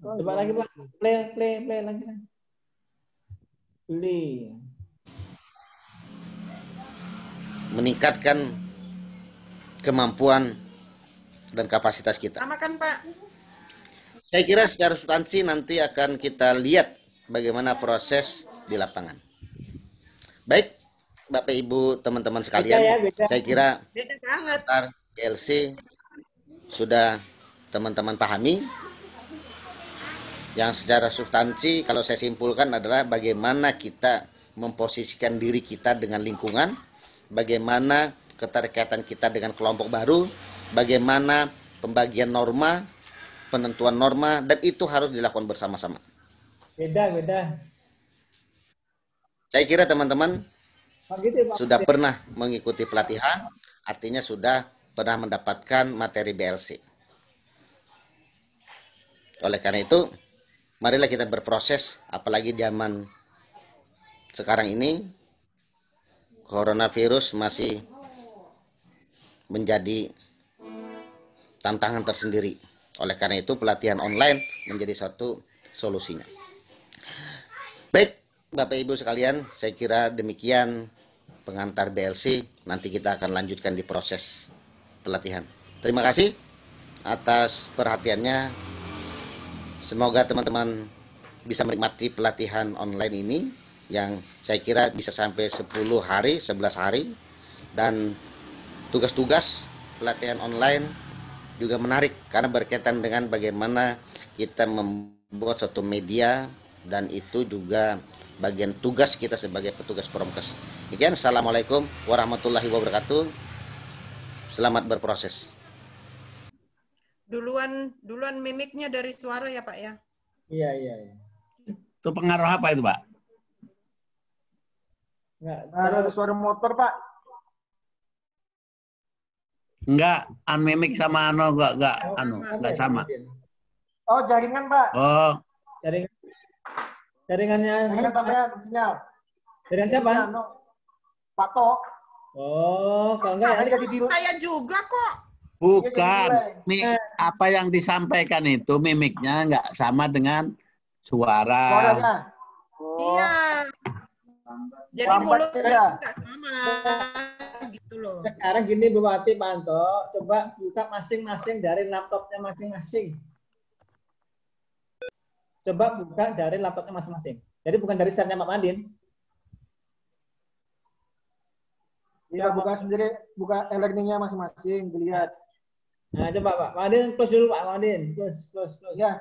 Coba lagi, Pak. Play lagi. Play. meningkatkan kemampuan dan kapasitas kita. Sama kan, Pak? Saya kira secara substansi nanti akan kita lihat bagaimana proses di lapangan. Baik, Bapak Ibu, teman-teman sekalian, beda. Saya kira DLC sudah teman-teman pahami. Yang secara substansi kalau saya simpulkan adalah bagaimana kita memposisikan diri kita dengan lingkungan, bagaimana keterkaitan kita dengan kelompok baru, bagaimana pembagian norma, penentuan norma, dan itu harus dilakukan bersama-sama. Beda. Saya kira teman-teman sudah pernah mengikuti pelatihan, artinya sudah pernah mendapatkan materi BLC. Oleh karena itu, marilah kita berproses, apalagi zaman sekarang ini, coronavirus masih menjadi tantangan tersendiri. Oleh karena itu, pelatihan online menjadi satu solusinya. Baik, Bapak Ibu sekalian, saya kira demikian pengantar BLC. Nanti kita akan lanjutkan di proses pelatihan. Terima kasih atas perhatiannya. Semoga teman-teman bisa menikmati pelatihan online ini yang saya kira bisa sampai 10 hari, 11 hari. Dan tugas-tugas pelatihan online juga menarik karena berkaitan dengan bagaimana kita membuat suatu media, dan itu juga bagian tugas kita sebagai petugas Promkes. Demikian, Assalamualaikum warahmatullahi wabarakatuh. Selamat berproses. Duluan mimiknya dari suara ya, Pak ya? Iya. Itu pengaruh apa itu, Pak? Nggak ada suara motor, Pak. Enggak, mimik sama enggak sama. Oh, jaringan, Pak. Oh. Jaringan sampai sinyal. Jaringan siapa? Pak Tok. Oh, kalau enggak saya juga kok. Bukan. Apa yang disampaikan itu mimiknya nggak sama dengan suara. Suaranya. Iya. Jadi mulutnya nggak sama gitu loh. Sekarang gini Bu Wati, Pak Anto, coba buka masing-masing dari laptopnya masing-masing. Coba buka dari laptopnya masing-masing. Jadi bukan dari share-nya Pak Madin. Iya, buka sendiri, buka e-learning-nya masing-masing, dilihat. Nah, coba Pak Madin, close dulu Pak Madin. Close. Ya.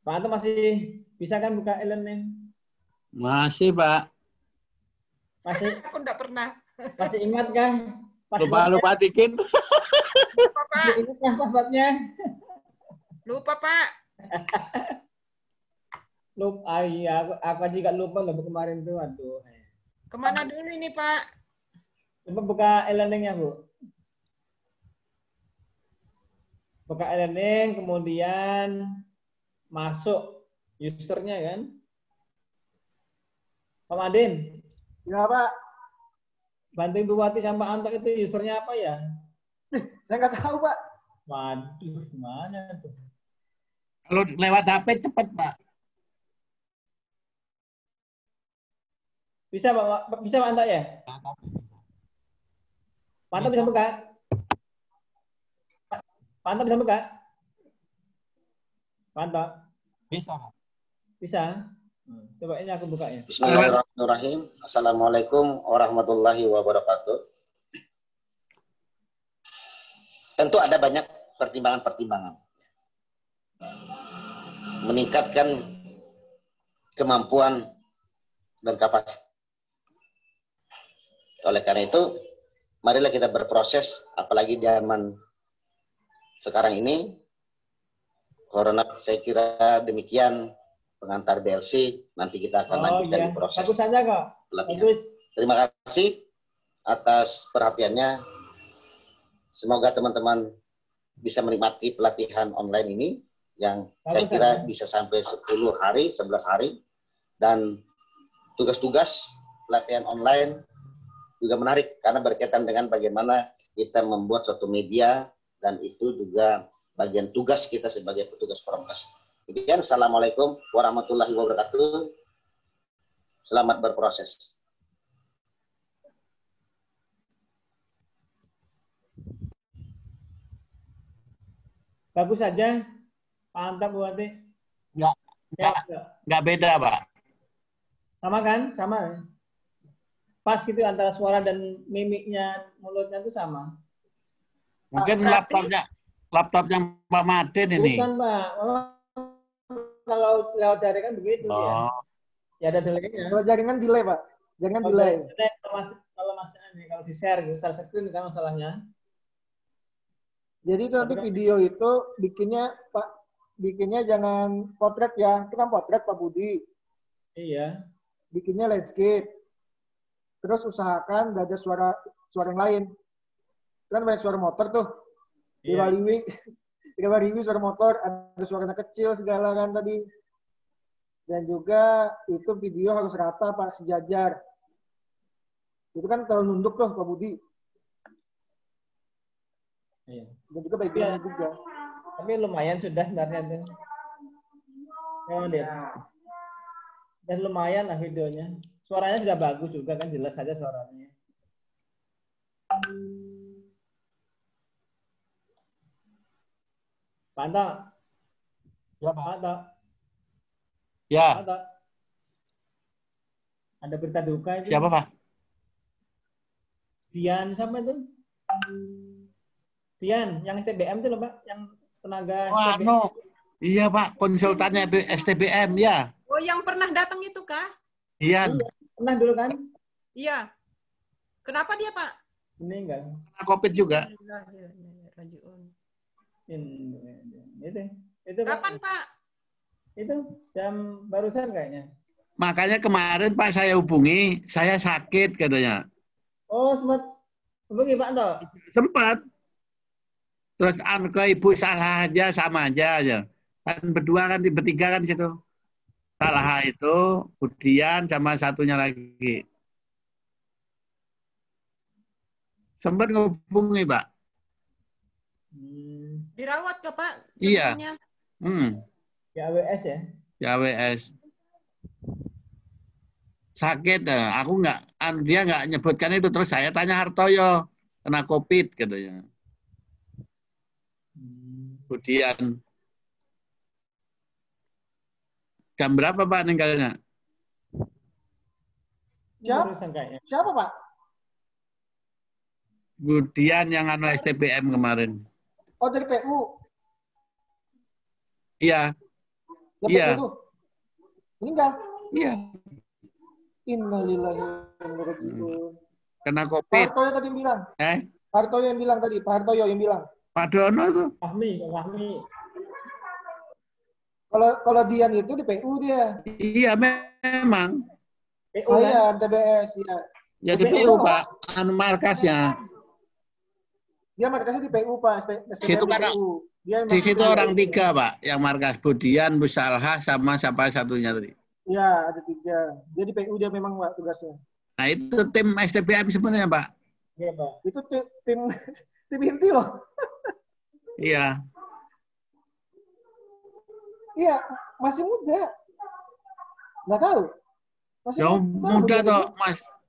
Pak Anto masih bisa kan buka e-learning? Masih, Pak. Masih? Aku enggak pernah. Masih ingat kan? Lupa dikit. Lupa, Pak. Masih ingat kan passwordnya? Lupa, Pak. Lupa, iya. Aku juga lupa loh kemarin tuh. Aduh. Kemana dulu ini, Pak? Coba buka e-learning-nya, Bu. Buka e-learning, kemudian masuk usernya kan. Pak Madin. Ya, Pak. Bantuin Bu Wati sama Anto itu usernya apa ya? Saya nggak tahu, Pak. Waduh, gimana tuh? Kalau lewat HP cepat, Pak. Bisa, Pak? Bisa, Pak Anto ya? Pak Anto bisa buka? Pak Anto bisa buka? Pak Anto? Bisa, Pak. Bisa? Coba ini aku buka ya. Bismillahirrahmanirrahim. Assalamualaikum warahmatullahi wabarakatuh. Tentu ada banyak pertimbangan-pertimbangan. Meningkatkan kemampuan dan kapasitas. Oleh karena itu, marilah kita berproses, apalagi zaman sekarang ini, Corona, saya kira demikian pengantar BLC, nanti kita akan lanjutkan di proses bagus saja kok. pelatihan. Bagus. Terima kasih atas perhatiannya. Semoga teman-teman bisa menikmati pelatihan online ini yang saya kira bisa sampai 10 hari, 11 hari. Dan tugas-tugas pelatihan online juga menarik karena berkaitan dengan bagaimana kita membuat suatu media dan itu juga bagian tugas kita sebagai petugas Promkes. Demikian, Assalamualaikum warahmatullahi wabarakatuh. Selamat berproses. Bagus saja. Mantap, Bu Wati. Nggak beda, Pak. Sama kan? Sama. Pas gitu antara suara dan mimiknya, mulutnya itu sama. Mungkin laptopnya Pak Madin ini. Bukan, Pak. Kalau lewat jaringan begitu ya. Ya ada delay-nya. Kalau jaringan delay, Pak. Jaringan delay. Kalau kalau di-share gitu, share screen kan masalahnya. Jadi itu nanti video itu bikinnya jangan potret ya. Itu kan potret Pak Budi. Iya. Bikinnya landscape. Terus usahakan gak ada suara yang lain. Kan banyak suara motor tuh. Di Baliwi. Di Baliwi suara motor, ada suara anak kecil segala kan tadi. Dan juga itu video harus rata Pak, sejajar. Itu kan terlalu nunduk tuh Pak Budi. Iya. Dan juga background juga. Tapi lumayan sudah sebenarnya tuh. Dan lumayan lah videonya. Suaranya sudah bagus juga kan, jelas saja suaranya. Pantau. Ya, Pak. Pantau. Ya. Pantau. Ada berita duka itu. Siapa, Pak? Dian siapa itu? Dian, yang STBM itu loh, Pak, yang tenaga STBM. Iya, Pak, konsultannya STBM ya. Oh, yang pernah datang itu kah? Iya. Pernah dulu kan? Iya. Kenapa dia, Pak? Meninggal. Kena COVID juga. Itu kapan, Pak? Itu jam barusan kayaknya. Makanya kemarin Pak saya hubungi, saya sakit katanya. Oh, sempat hubungi Pak Anto? Sempat. Terus ke ibu salah aja, sama aja. Kan berdua kan, bertiga kan situ. Talha itu, Budian sama satunya lagi. Sempat ngehubungi, Pak. Dirawat ke Pak? Iya. Sebelumnya? Ya AWS ya? Ya AWS. Sakit, aku dia nggak nyebutkan itu. Terus saya tanya Hartoyo, kena COVID katanya. Kemudian jam berapa Pak meninggalnya? Siapa Pak? Budian yang STPM kemarin. Oh dari PU? Iya. Ya, iya. PU tuh. Meninggal? Iya. Innalillahi wa inna ilaihi raji'un. Kena COVID. Pak Hartoyo tadi yang bilang. Pak Hartoyo yang bilang tadi. Pak Hartoyo yang bilang. Pak Dono tuh. Fahmi. Kalau Dian itu di PU dia. Iya memang. PU oh kan? iya, TBS ya. Ya di PU Pak, markasnya. Dia markasnya di PU Pak. Situ kan di situ orang 3 Pak, yang markas Budian, Busalha sama siapa satunya tadi. Iya, ada 3. Dia di PU dia memang Pak tugasnya. Nah itu tim STPM sebenarnya Pak. Iya Pak. Itu tim inti loh. Iya. Iya, masih muda. Nggak tahu. Masih muda toh,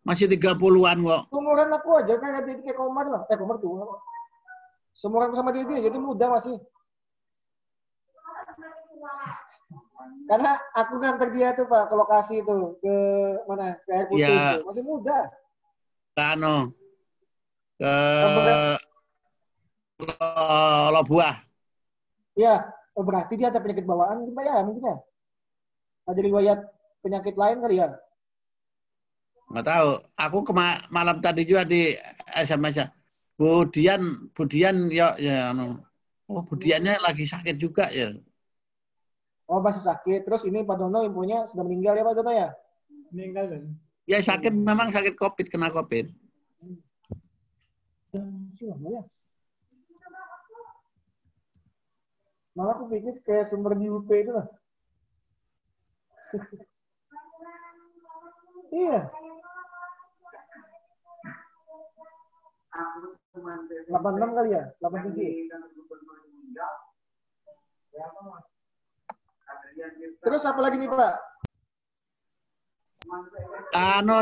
masih 30-an kok. Umuran aku aja kayak dia kayak Komar lah. Komar tua kok. Seumuran sama dia, jadi muda masih. Karena aku nganter dia tuh Pak ke lokasi itu, ke mana? Ke air putih ya. itu. Masih muda. Ke Lobuah. Iya, berarti dia ada penyakit bawaan Pak ya mungkin ya. Ada riwayat penyakit lain kali ya? Nggak tahu. Aku malam tadi juga di SMS-nya. Budian ya oh Budiannya lagi sakit juga ya. Oh masih sakit. Terus ini Pak Dono infonya sudah meninggal ya Pak Dono ya? Meninggal kan? Ya sakit memang sakit COVID, kena COVID. Ya. Malah aku pikir kayak sumber di UP itu lah. Iya. 86 kali ya? 87. Terus apa lagi nih Pak?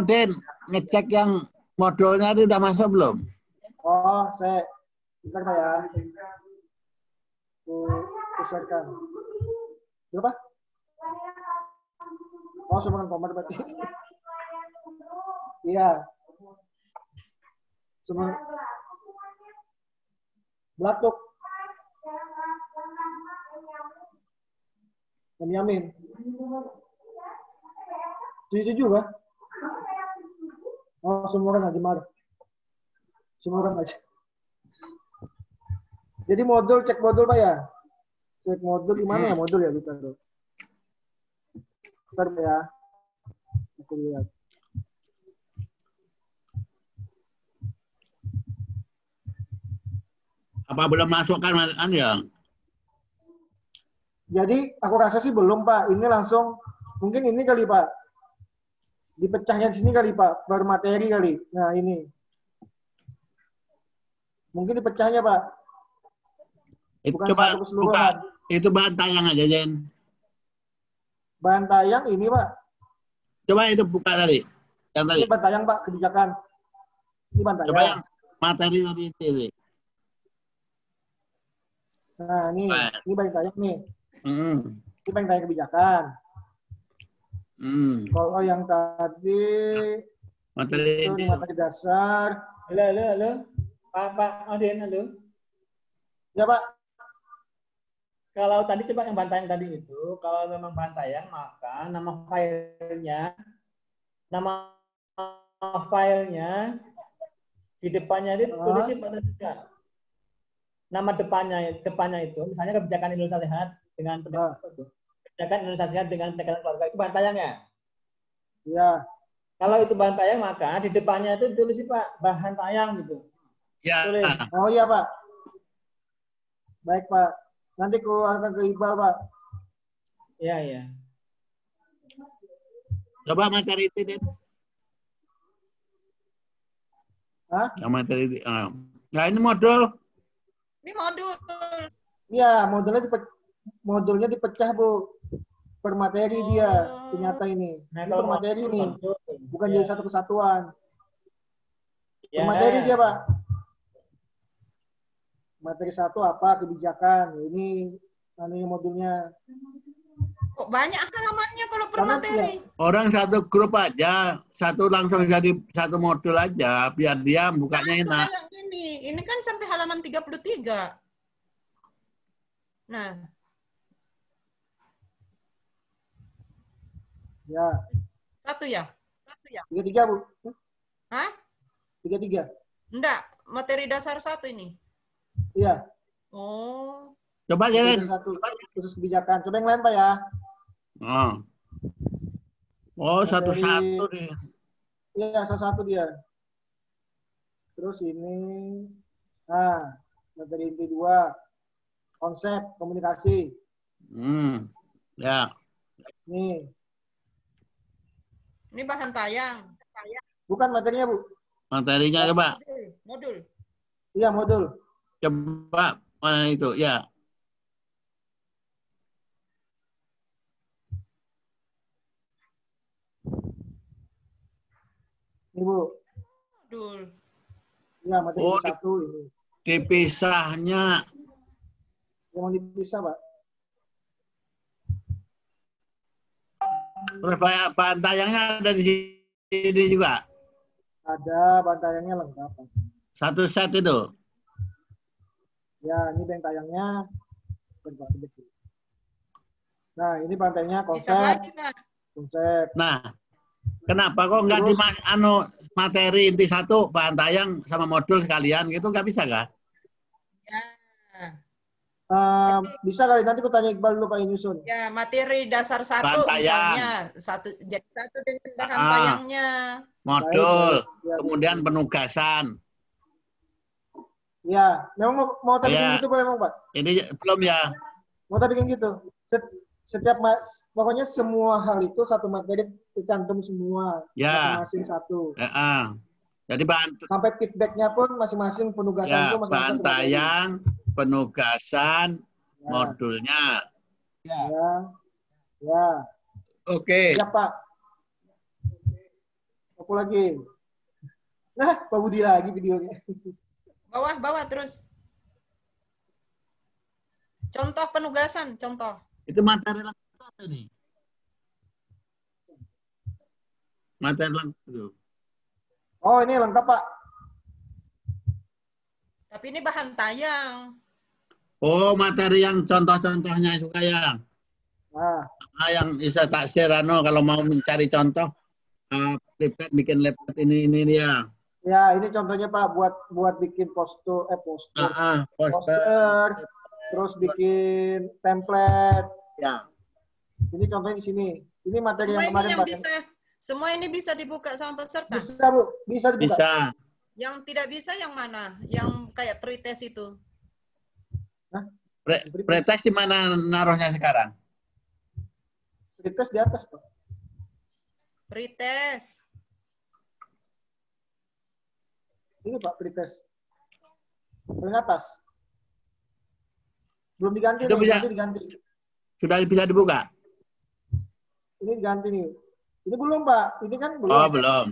Den, ngecek yang modulnya itu udah masuk belum? Oh, saya bentar Pak ya. Pusatkan. Berapa? Oh, sumberan Komar berarti. Iya. Sumber Blatuk. Yamin. 77 Pak? Oh, sumuran aja Mar. Sumuran aja. Jadi modul, cek modul Pak ya? Cek modul di mana ya modul ya kita tuh? Bentar ya. Aku lihat. Apa belum masuk kan ya? Jadi aku rasa sih belum Pak. Ini langsung mungkin ini kali Pak. Dipecahnya di sini kali Pak, per materi kali. Nah ini. Mungkin dipecahnya Pak. Bukan coba buka. Itu bahan tayang aja Jen. Bahan tayang ini Pak. Coba itu buka tadi. Yang tadi. Ini bahan tayang Pak, kebijakan. Ini bahan tayang. Coba yang materi tadi itu. Nah ini bahan tayang nih. Ini bahan tayang kebijakan. Kalau yang tadi materi itu materi dasar. Halo. Pak Odin, halo. Ya Pak. Kalau tadi coba yang bantayang tadi itu, kalau memang bantayang maka nama filenya di depannya itu tulisin pada juga. Nama depannya itu, misalnya kebijakan Indonesia Sehat dengan kebijakan Indonesia Sehat dengan pendekatan keluarga itu bantayang ya? Iya. Kalau itu bantayang maka di depannya itu tulisin Pak bahan tayang gitu. Ya. Tulis. Oh iya Pak. Baik Pak. Nanti aku akan ke Iqbal Pak. Iya. Coba materi itu, Den. Hah? Yang materi itu. Nah, ini modul. Ini modul. Iya, modulnya dipecah, Bu. Per materi dia ternyata ini. Nah, Ini kalau per materi modul, nih. modul. Bukan Ya. jadi satu kesatuan. Ya. Per materi dia, Pak. Materi satu apa? Kebijakan. Ini modulnya. Kok banyak halamannya kalau per Karena materi? Orang satu grup aja, satu langsung jadi satu modul aja, biar dia bukanya Itu enak. kayak gini. Ini kan sampai halaman 33. Nah, Ya. satu ya? 33, Bu. Hah? 33. Enggak, materi dasar 1 ini. Iya. Oh. Coba Materi jalan. satu khusus kebijakan. Coba yang lain, Pak, ya. Oh, satu-satu nih. Iya, satu-satu dia. Terus ini, materi inti 2, konsep komunikasi. Ya. Nih, Ini bahan tayang. bukan materinya, Bu. Materinya coba. Modul. Iya, modul. Coba mana itu? Ya. Ini, Bu. Modul. Iya, materi Oh, satu ini. dipisahnya. Yang mau dipisah, Pak. Terus bahan tayangnya ada di sini juga. Ada bahan tayangnya lengkap, Pak. Satu set itu. Ya, ini bahan tayangnya. Nah, ini bahan tayangnya Bisa konsep. lagi, Pak. Konsep. Nah, kenapa kok nggak di materi inti 1 bahan tayang sama modul sekalian gitu, nggak bisa kah? Bisa kali, nanti aku tanya Iqbal dulu, Pak Inyusun. Ya, materi dasar 1 Bahan tayang. misalnya. Jadi 1 dengan bahan tayangnya. Modul, Ya, kemudian penugasan. Ya, memang mau tak bikin gitu, Pak, memang, Pak? Ini belum ya? Mau tak bikin gitu. Pokoknya semua hal itu satu materi tercantum semua. Ya. Masing-masing satu. Jadi bahan Sampai feedbacknya pun masing-masing penugasan ya, itu masing-masing bahan satu materi. tayang, penugasan, Ya. modulnya. Ya. Oke. Ya, Pak. Apa lagi? Nah, Pak Budi lagi videonya. Bawah terus. Contoh penugasan, contoh. Itu materi lengkap apa ini? Materi lengkap. Oh, ini lengkap, Pak. Tapi ini bahan tayang. Oh, materi yang contoh-contohnya juga ya. Yang bisa tak share kalau mau mencari contoh. Bikin laptop ini ya. Ya, ini contohnya, Pak, buat bikin poster, terus bikin template. Ya. Ini contohnya di sini. Ini materi yang kemarin, Pak. Semua ini bisa dibuka sama peserta? Bisa, Bu. Bisa dibuka. Bisa. Yang tidak bisa yang mana? Yang kayak pretest itu? Pretest di mana naruhnya sekarang? Pretest di atas, Pak. Pretest. Ini, Pak, pretest. Paling atas. Belum diganti Itu nih, bisa, nanti diganti. sudah bisa dibuka? Ini diganti nih. Ini belum, Pak. Ini kan belum. Oh, belum.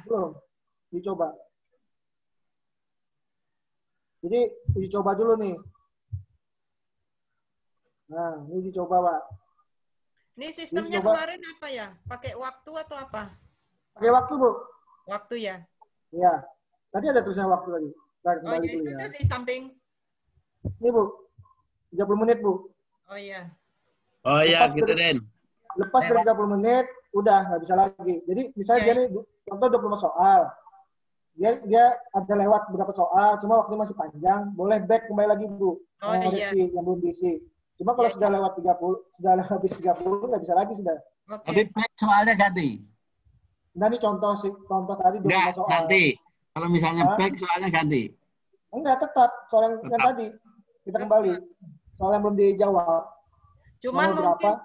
Belum. Dicoba. Jadi, dicoba dulu nih. Nah, ini dicoba, Pak. Ini sistemnya kemarin apa ya? Pakai waktu atau apa? Pakai waktu, Bu. Waktu ya? Iya. Tadi ada tulisannya waktu lagi. Oh iya, itu tadi samping. Ini, Bu. 30 menit, Bu. Oh iya. Oh iya, gitu, Den. Lepas dari 30 menit, udah nggak bisa lagi. Jadi misalnya dia nih contoh 25 soal. Dia ada lewat beberapa soal, cuma waktunya masih panjang, boleh back kembali lagi, Bu. Koreksi yang belum diisi. Cuma kalau sudah lewat 30, sudah habis 30 nggak bisa lagi sudah. Tapi back soalnya ganti. Nah, ini contoh tadi 25 soal. Nanti kalau misalnya back soalnya ganti. Enggak, tetap soal yang tadi. Kita kembali. Soal yang belum dijawab. Cuman mungkin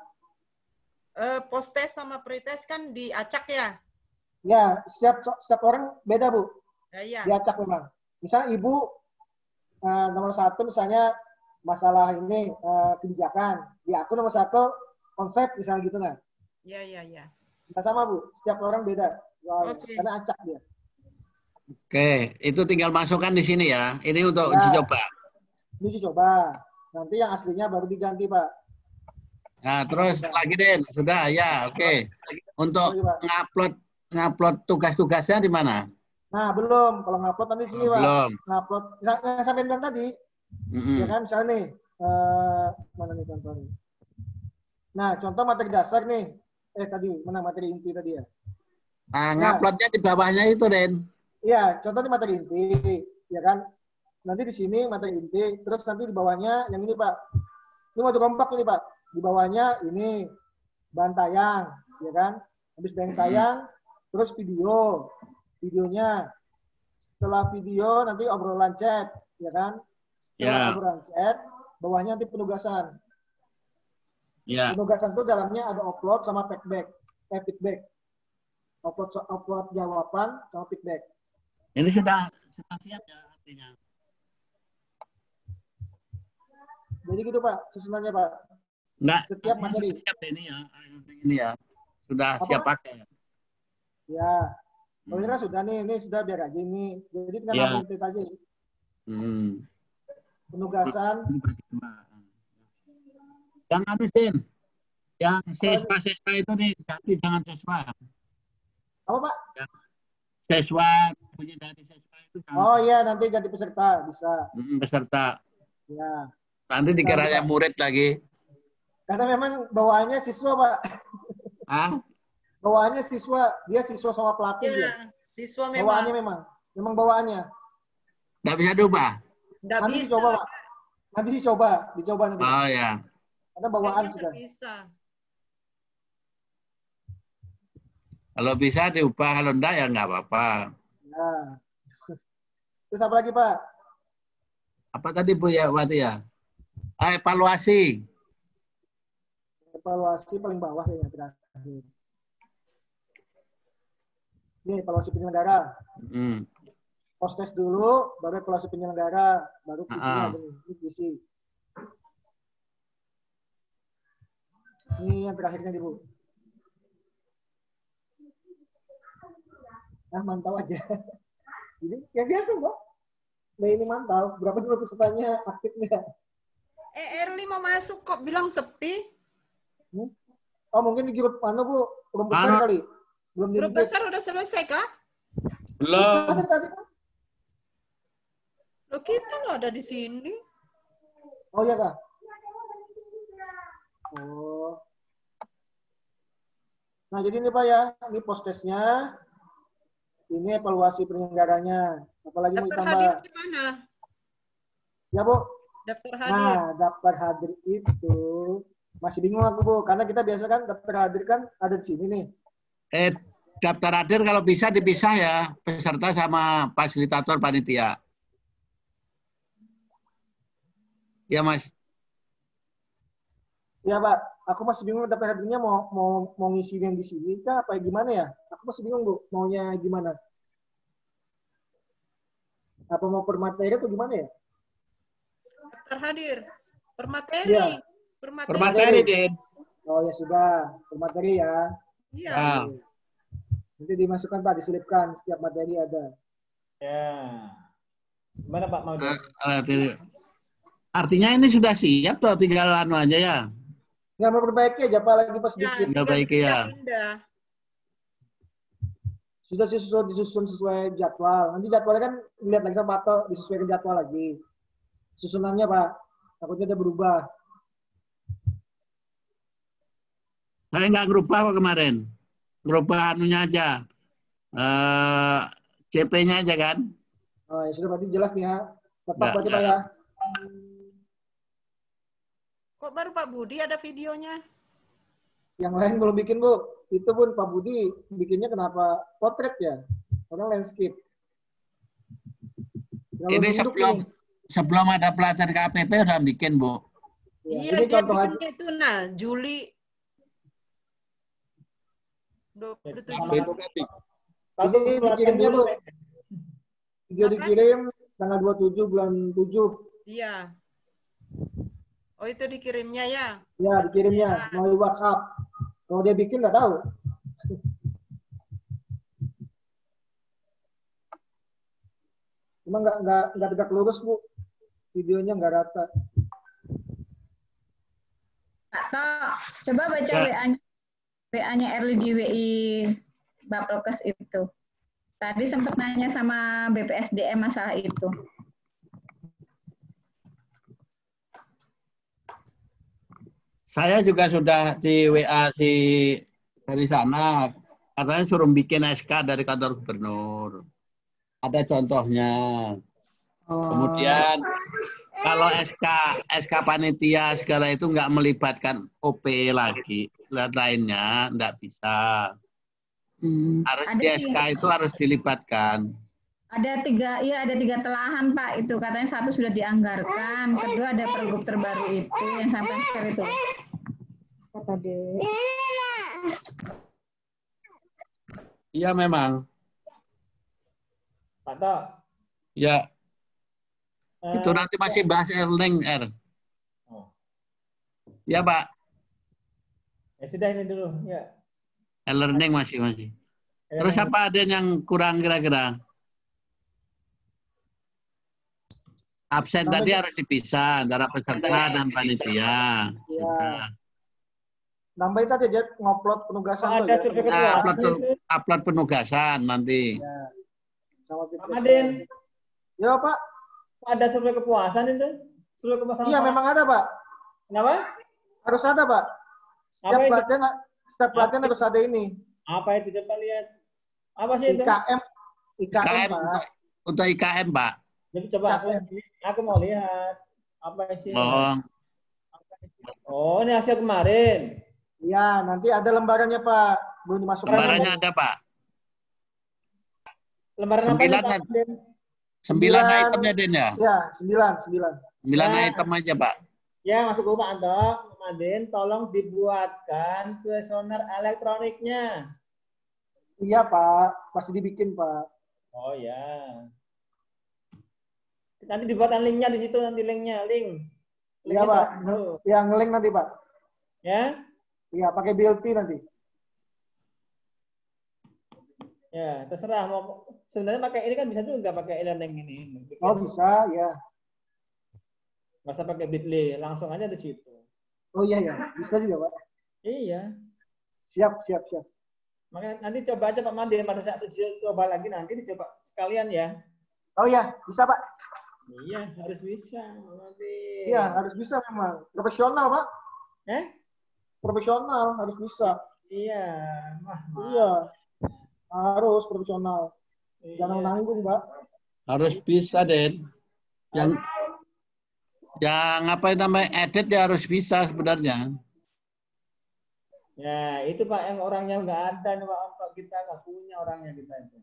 Post-test sama pre-test kan diacak ya? Ya, setiap orang beda, Bu. Iya. Diacak memang. Misalnya Ibu nomor 1 misalnya masalah ini kebijakan. Di aku nomor 1 konsep misalnya gitu nah. Iya. Nggak sama, Bu. Setiap orang beda. Oke. Karena acak dia. Oke, itu tinggal masukkan di sini ya. Ini untuk Ya. uji coba. Ini uji coba. Nanti yang aslinya baru diganti, Pak. Nah, terus lagi Den, sudah ya, oke. Untuk ngupload tugas-tugasnya di mana? Nah, belum. Kalau ngupload nanti sini, Pak. Belum. Ngupload yang sampai bilang tadi. Ya kan, misalnya nih, mana nih contohnya? Nah, contoh materi dasar nih. Tadi, mana materi inti tadi ya? Nah, nguploadnya di bawahnya itu, Den. Iya, contoh di materi inti, ya kan? Nanti di sini materi inti, terus nanti di bawahnya yang ini, Pak. Ini mau kompak ini, Pak. Di bawahnya ini bahan tayang, ya kan? Habis bahan tayang, terus video. Videonya. Setelah video nanti obrolan chat, ya kan? Setelah obrolan chat, bawahnya nanti penugasan. Penugasan itu dalamnya ada upload sama feedback. Upload jawaban sama feedback. Ini sudah siap ya artinya. Jadi gitu Pak, susunannya Pak. Enggak, setiap materi. Siap ini ya. Ini ya. Sudah siap pakai. Ya. Kalau ini kan sudah nih, ini sudah biar aja ini. Jadi tinggal update aja. Penugasan. Yang anu Den. Yang siswa itu nih ganti, jangan siswa. Apa Pak? Ya. Siswa punya dari siswa itu. Oh iya, nanti ganti peserta bisa. Peserta. Ya. Nanti dikira yang murid lagi. Karena memang bawaannya siswa Pak. Bawaannya siswa, dia siswa sama pelatih ya. Ya. Siswa memang. Bawaannya memang bawaannya. Nggak bisa diubah. Nanti dicoba Pak. Nanti dicoba nanti. Oh ya. Karena bawaan sudah. Bisa. Kalau bisa diubah, kalau enggak ya nggak apa-apa. Nah. Terus apa lagi Pak? Apa tadi Bu ya, Wati ya? Evaluasi. Evaluasi paling bawah ya terakhir. Ini evaluasi penyelenggara. Post-test dulu, baru evaluasi penyelenggara, baru visi. Ini yang terakhirnya Bu. Mantau aja. Ini yang biasa Bu. Nah ini mantau. Berapa dulu pesertanya aktifnya? Erli mau masuk kok bilang sepi. Oh mungkin di grup mana Bu? Grup besar kali. Belum grup besar udah selesai kah? Belum. Tadi. Loh kita loh ada di sini. Oh iya Kak. Oh. Nah jadi ini Pak ya, ini post-testnya. Ini evaluasi penyelenggaranya. Apalagi mau ditambah? Daftar hadir gimana? Ya Bu. Daftar hadir. Nah, daftar hadir itu masih bingung aku Bu, karena kita biasa kan daftar hadir kan ada di sini nih. Daftar hadir kalau bisa dipisah ya, peserta sama fasilitator panitia. Ya Mas. Ya Pak, aku masih bingung daftar hadirnya mau ngisi yang di sini kah apa gimana ya? Aku masih bingung Bu, maunya gimana? Apa mau per materi atau gimana ya? Daftar hadir. Per materi. Ya. Per materi, Den. Oh ya sudah, per materi ya. Iya. Nanti dimasukkan Pak, diselipkan setiap materi ada. Ya. Gimana Pak mau? Artinya ini sudah siap tuh, tinggal anu aja ya. Nggak mau perbaiki aja Pak, lagi pas sedikit. Nggak baik ya. Sudah disusun sesuai jadwal. Nanti jadwalnya kan dilihat lagi sama Pak Pato, disesuaikan jadwal lagi. Susunannya Pak, takutnya ada berubah. Saya nggak ngerubah kok kemarin. Ngerubah anunya aja. CP-nya aja kan. Oh ya sudah berarti jelas nih ya. Tetap berarti Pak ya. Kok baru Pak Budi ada videonya? Yang lain belum bikin Bu. Itu pun Pak Budi bikinnya kenapa potret ya? Orang landscape. Ini sebelum ada pelatihan KPP udah bikin Bu. Iya, dia bikinnya itu Juli. 27. Itu kan Tadi dikirimnya Bu. Video dikirim tanggal 27 bulan 7. Iya. Oh, itu dikirimnya ya? Ya, dikirimnya melalui WhatsApp. Kalau dia bikin nggak tahu. Cuma nggak tegak lurus Bu. Videonya nggak rata. Atau coba baca WA-nya Erli di WI Bapelkes itu. Tadi sempat nanya sama BPSDM masalah itu. Saya juga sudah di WA dari sana. Katanya suruh bikin SK dari kantor gubernur. Ada contohnya. Kemudian kalau SK panitia segala itu nggak melibatkan OP lagi, lainnya nggak bisa. Harus di SK itu harus dilibatkan. Ada tiga telahan Pak itu, katanya satu sudah dianggarkan, kedua ada pergub terbaru itu yang sampai share itu. Kata dia. Iya memang. Pak Tok. Ya. Itu nanti masih bahas e-learning Ya Pak. Ya sudah ini dulu ya. E-learning masih. Terus apa ada yang kurang kira-kira? Absen tadi harus dipisah antara peserta dan panitia. Ya. Nambahin tadi aja ngupload penugasan. Upload penugasan nanti. Ya. Sama Pak Madin. Ya Pak. Ada survei kepuasan itu? Survei kepuasan. Iya memang ada Pak. Kenapa? Harus ada Pak. Setiap pelatihan harus ada ini. Apa itu coba lihat? Apa sih itu? IKM Pak. Untuk IKM Pak. Jadi coba aku mau lihat apa sih? Oh, ini hasil kemarin. Iya, nanti ada lembarannya Pak. Belum dimasukkan. Lembarannya ada Pak. Lembaran apa Pak? 9 itemnya Den ya? Ya, 9 item aja Pak. Ya, masuk ke Pak Anto. Madin, tolong dibuatkan kuesioner elektroniknya. Iya Pak, pasti dibikin Pak. Oh ya. Nanti dibuatkan linknya di situ, nanti linknya. Iya Pak, yang link nanti Pak. Ya? Iya, pakai BLT nanti. Ya, terserah mau sebenarnya pakai ini kan bisa juga pakai e-learning ini. Oh bisa, ya. Nggak usah pakai Bitly, langsung aja di situ. Oh iya ya, bisa juga Pak. Iya. Siap. Makanya nanti coba aja Pak Mandi, pada saat coba lagi nanti dicoba sekalian ya. Oh iya, bisa Pak. Iya, harus bisa. Iya, harus bisa memang. Profesional Pak. Profesional, harus bisa. Iya. Iya. Harus profesional. Jangan nanggung Pak. Harus bisa Den. Yang apa namanya edit ya harus bisa sebenarnya. Ya itu Pak yang orangnya nggak ada nih Pak, kita nggak punya orangnya kita itu.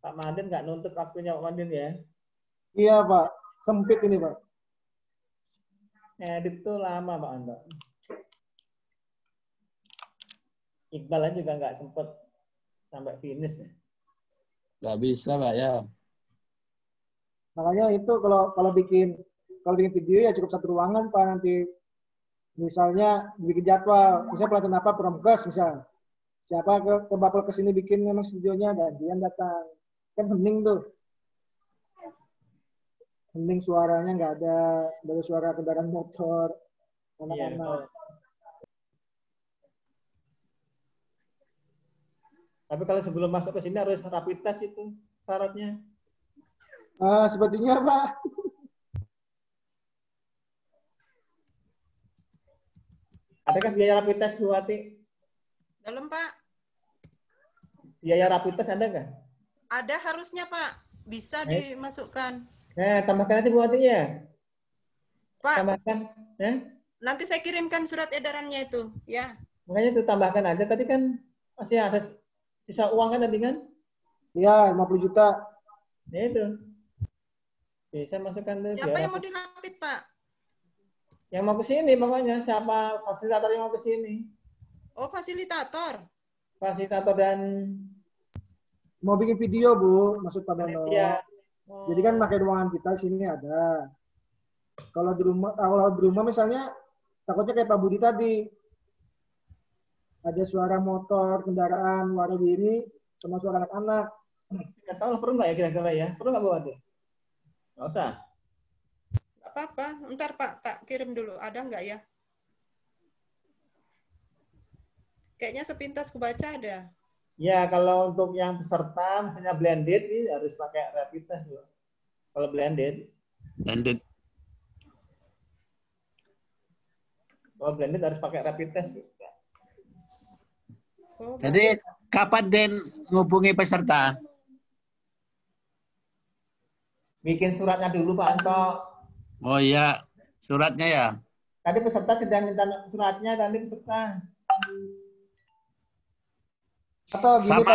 Pak Madin nggak nuntut waktunya Pak Madin ya? Iya Pak, sempit ini Pak. Edit tuh lama Pak Anto. Iqbal juga nggak sempet sampai finish ya. Nggak bisa Pak ya. Makanya itu kalau bikin video ya cukup satu ruangan Pak nanti. Misalnya bikin jadwal, misalnya pelatihan apa Promkes misal. Siapa ke Bapelkes ini bikin memang videonya dan dia datang. Kan hening tuh. Hening suaranya nggak ada suara kendaraan motor. Anak-anak. Tapi kalau sebelum masuk ke sini harus rapid test itu syaratnya. Sepertinya Pak. Adakah biaya rapid test Bu Wati? Dalam Pak. Biaya rapid test ada nggak? Ada harusnya Pak. Bisa dimasukkan. Tambahkan nanti Bu Wati ya. Pak. Tambahkan. Nanti saya kirimkan surat edarannya itu. Ya. Makanya itu tambahkan aja. Tadi kan masih ada sisa uang kan tadi kan? Iya, 50 juta. Ya itu. Bisa masukkan tuh. Siapa yang mau dirapit Pak? Yang mau ke sini pokoknya, siapa fasilitator yang mau ke sini. Oh, fasilitator. Fasilitator dan mau bikin video, Bu, maksud Pak Dono. Iya. Jadi kan pakai ruangan kita sini ada. Kalau di rumah misalnya takutnya kayak Pak Budi tadi. Ada suara motor, kendaraan, warawiri, sama suara anak-anak. Nggak tahu perlu nggak ya kira-kira ya? Perlu nggak, Bu Ade? Nggak usah. Nggak apa-apa. Ntar Pak, tak kirim dulu. Ada nggak ya? Kayaknya sepintas kebaca ada. Ya, kalau untuk yang peserta, misalnya blended, ini harus pakai rapid test. Bu. Kalau blended. Kalau blended harus pakai rapid test. Bu. Jadi kapan Den ngubungi peserta? Bikin suratnya dulu Pak Anto. Oh iya, suratnya ya. Tadi peserta sudah minta suratnya, tadi peserta. Atau gini,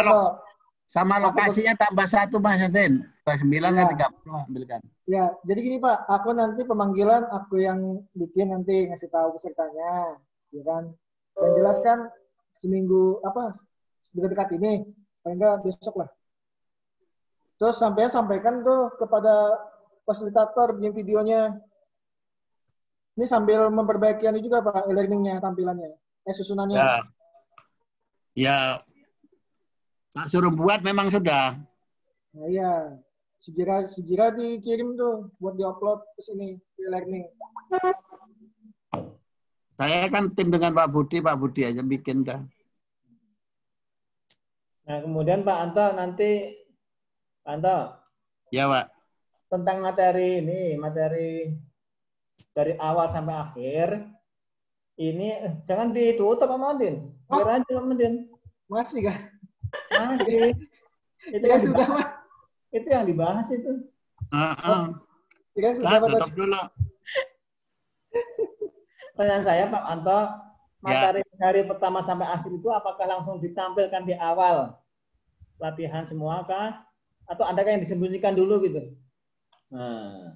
sama lokasinya tambah 1 Mas Den. 9 ya. 30 ambilkan. Ya, jadi gini Pak, aku nanti pemanggilan aku yang bikin nanti ngasih tahu pesertanya, ya kan? Dan jelas kan seminggu dekat-dekat ini, paling enggak besok lah. Terus sampaikan tuh kepada fasilitator bikin videonya. Ini sambil memperbaiki juga Pak, e-learningnya, tampilannya, susunannya. Ya, tak suruh buat memang sudah. Nah, iya, segera dikirim tuh buat diupload ke sini e-learning. Saya kan tim dengan Pak Budi aja bikin dah. Nah, kemudian Pak Anto nanti, Pak Anto. Ya, Pak. Tentang materi ini, materi dari awal sampai akhir, ini jangan ditutup Pak Madin. Biar aja Pak Madin. Masih kan? Masih. Itu ya yang sudah, Pak. Itu yang dibahas itu. Ya sudah, tutup dulu. Pertanyaan saya Pak Anto, materi dari pertama sampai akhir itu apakah langsung ditampilkan di awal latihan semua kah? Atau adakah yang disembunyikan dulu gitu? Nah.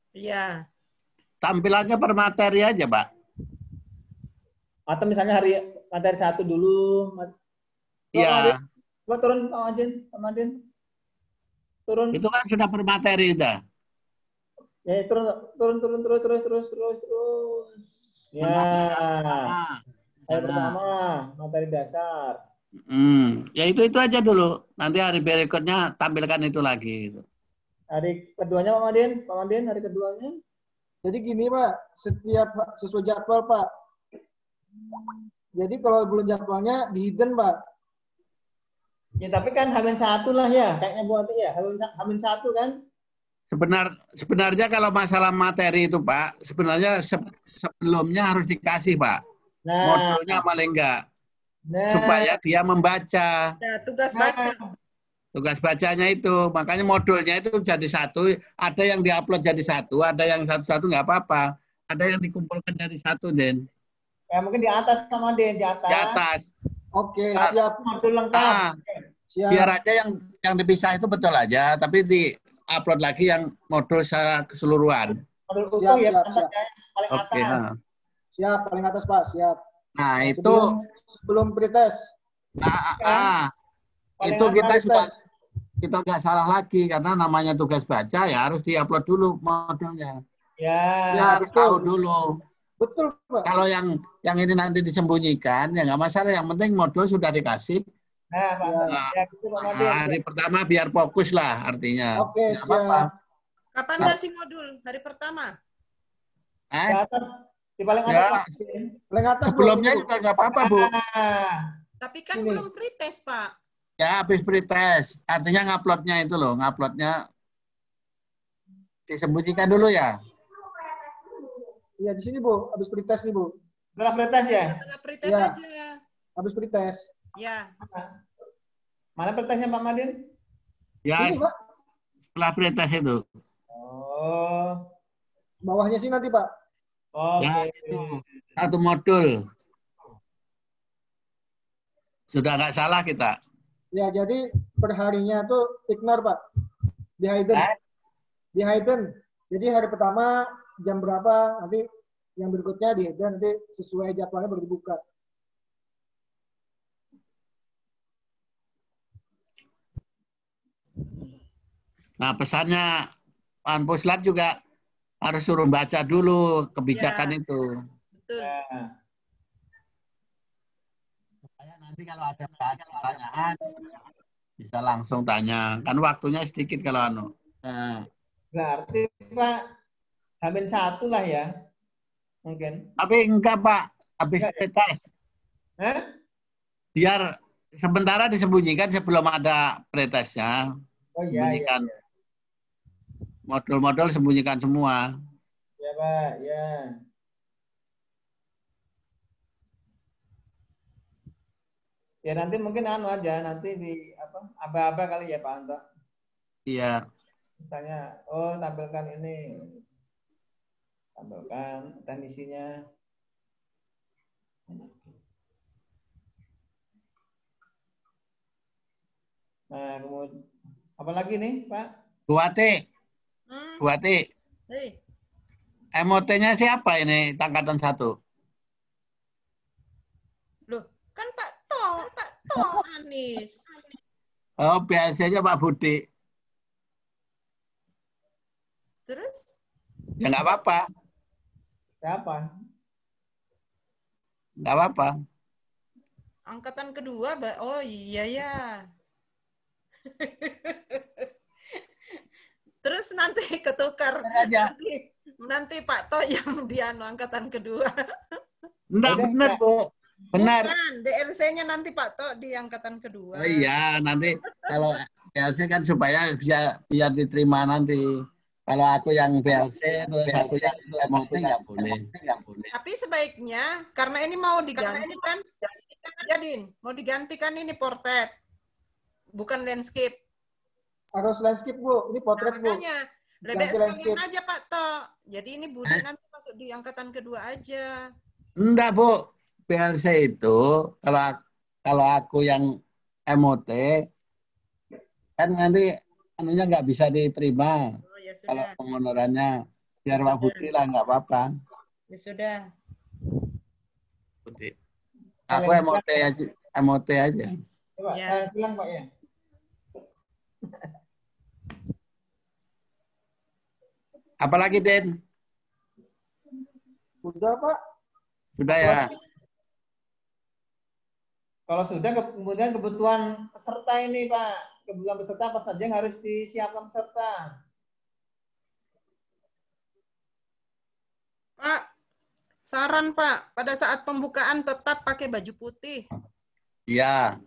Iya. Tampilannya per materi aja, Pak. Atau misalnya materi 1 dulu. Iya. Coba turun Pak Madin. Turun. Itu kan sudah per materi dah. Ya, turun terus. Ya. Hari pertama, materi dasar. Ya itu aja dulu. Nanti hari berikutnya tampilkan itu lagi. Hari keduanya Pak Madin, hari keduanya. Jadi gini Pak, setiap sesuai jadwal Pak. Jadi kalau belum jadwalnya di hidden Pak. Ya tapi kan H-1 lah ya, kayaknya buat ya, H-1 kan. Sebenarnya kalau masalah materi itu Pak, sebenarnya sebelumnya harus dikasih Pak. Modulnya paling enggak. Supaya dia membaca. Tugas baca. Tugas bacanya itu, makanya modulnya itu jadi 1, ada yang diupload jadi 1, ada yang satu-satu nggak apa-apa, ada yang dikumpulkan jadi 1, Den. Ya mungkin di atas sama Den, di atas. Di atas. Oke, siap. Modul lengkap. Siap. Biar aja yang dipisah itu betul aja, tapi di-upload lagi yang modul secara keseluruhan. Modul utuh ya, paling atas. Oke. Siap, paling atas Pak, siap. Nah, itu sebelum pretest. Itu kita nggak salah lagi karena namanya tugas baca ya harus diupload dulu modulnya. Ya harus tahu dulu. Betul Pak. Kalau yang ini nanti disembunyikan ya nggak masalah. Yang penting modul sudah dikasih. Nah, Pak. Hari pertama biar fokus lah artinya. Oke, siap. Kapan ngasih modul? Hari pertama? Di paling atas. Paling atas. Sebelumnya juga nggak apa-apa Bu. Tapi kan belum pretest Pak. Ya habis pretest. Artinya nguploadnya itu loh, nguploadnya disembunyikan dulu ya. Iya di sini Bu, habis pretest nih Bu. Setelah pretest ya? Setelah pretest aja. Habis pretest. Ya. Mana pretestnya Pak Madin? Ya, setelah pretest itu. Oh. Bawahnya sih nanti Pak. Ya, itu. Satu modul. Sudah nggak salah kita. Ya, jadi perharinya tuh ignore Pak. Di hidden. Jadi hari pertama jam berapa, nanti yang berikutnya di hidden, nanti sesuai jadwalnya baru dibuka. Nah, pesannya Pak Puslat juga harus suruh baca dulu kebijakan Ya, itu. betul. Supaya nanti kalau ada pertanyaan bisa langsung tanya. Kan waktunya sedikit kalau anu. Nah, Berarti Pak H-1 lah ya, mungkin. tapi enggak Pak, habis Enggak ya? pretest. Biar sementara disembunyikan sebelum ada pretestnya. Oh iya, iya. Sembunyikan. Modul-modul sembunyikan semua. Ya Pak, ya. Ya nanti mungkin anu aja, nanti di apa aba-aba kali ya Pak Anto. Iya. Misalnya, oh tampilkan ini, tampilkan teknisinya. Nah, kemudian apa lagi nih Pak? Buati. Buati. Hei. MOT-nya siapa ini angkatan 1? Loh, kan Pak Anies. Oh, biasanya Pak Budi. Terus? Ya nggak apa-apa. Siapa? Nggak apa-apa. Angkatan kedua, oh iya ya. Terus nanti ketukar. Nanti Pak To yang di angkatan kedua. Enggak benar, Bu. Benar. Bukan, DLC-nya nanti Pak To di angkatan kedua. Oh iya, nanti kalau BLC kan supaya biar diterima nanti. Kalau aku yang BLC, terus aku yang MOT nggak boleh. Tapi sebaiknya, karena ini mau diganti kan, jadi mau digantikan ini portrait, bukan landscape. Harus landscape Bu, ini potret Bu. Makanya, lebih sekalian aja Pak To. Jadi ini Budi nanti masuk di angkatan kedua aja. Enggak Bu, BLC itu kalau aku yang MOT kan nanti anunya nggak bisa diterima. Oh, ya sudah. Kalau penghonorannya biar Pak Budi lah nggak apa-apa. Ya sudah. Budi. Aku MOT aja. MOT aja. Coba, saya bilang Pak ya. Apalagi Den? Sudah Pak. Sudah ya. Kalau sudah kemudian kebutuhan peserta ini Pak, kebutuhan peserta apa saja yang harus disiapkan peserta? Pak, saran Pak, pada saat pembukaan tetap pakai baju putih. Iya.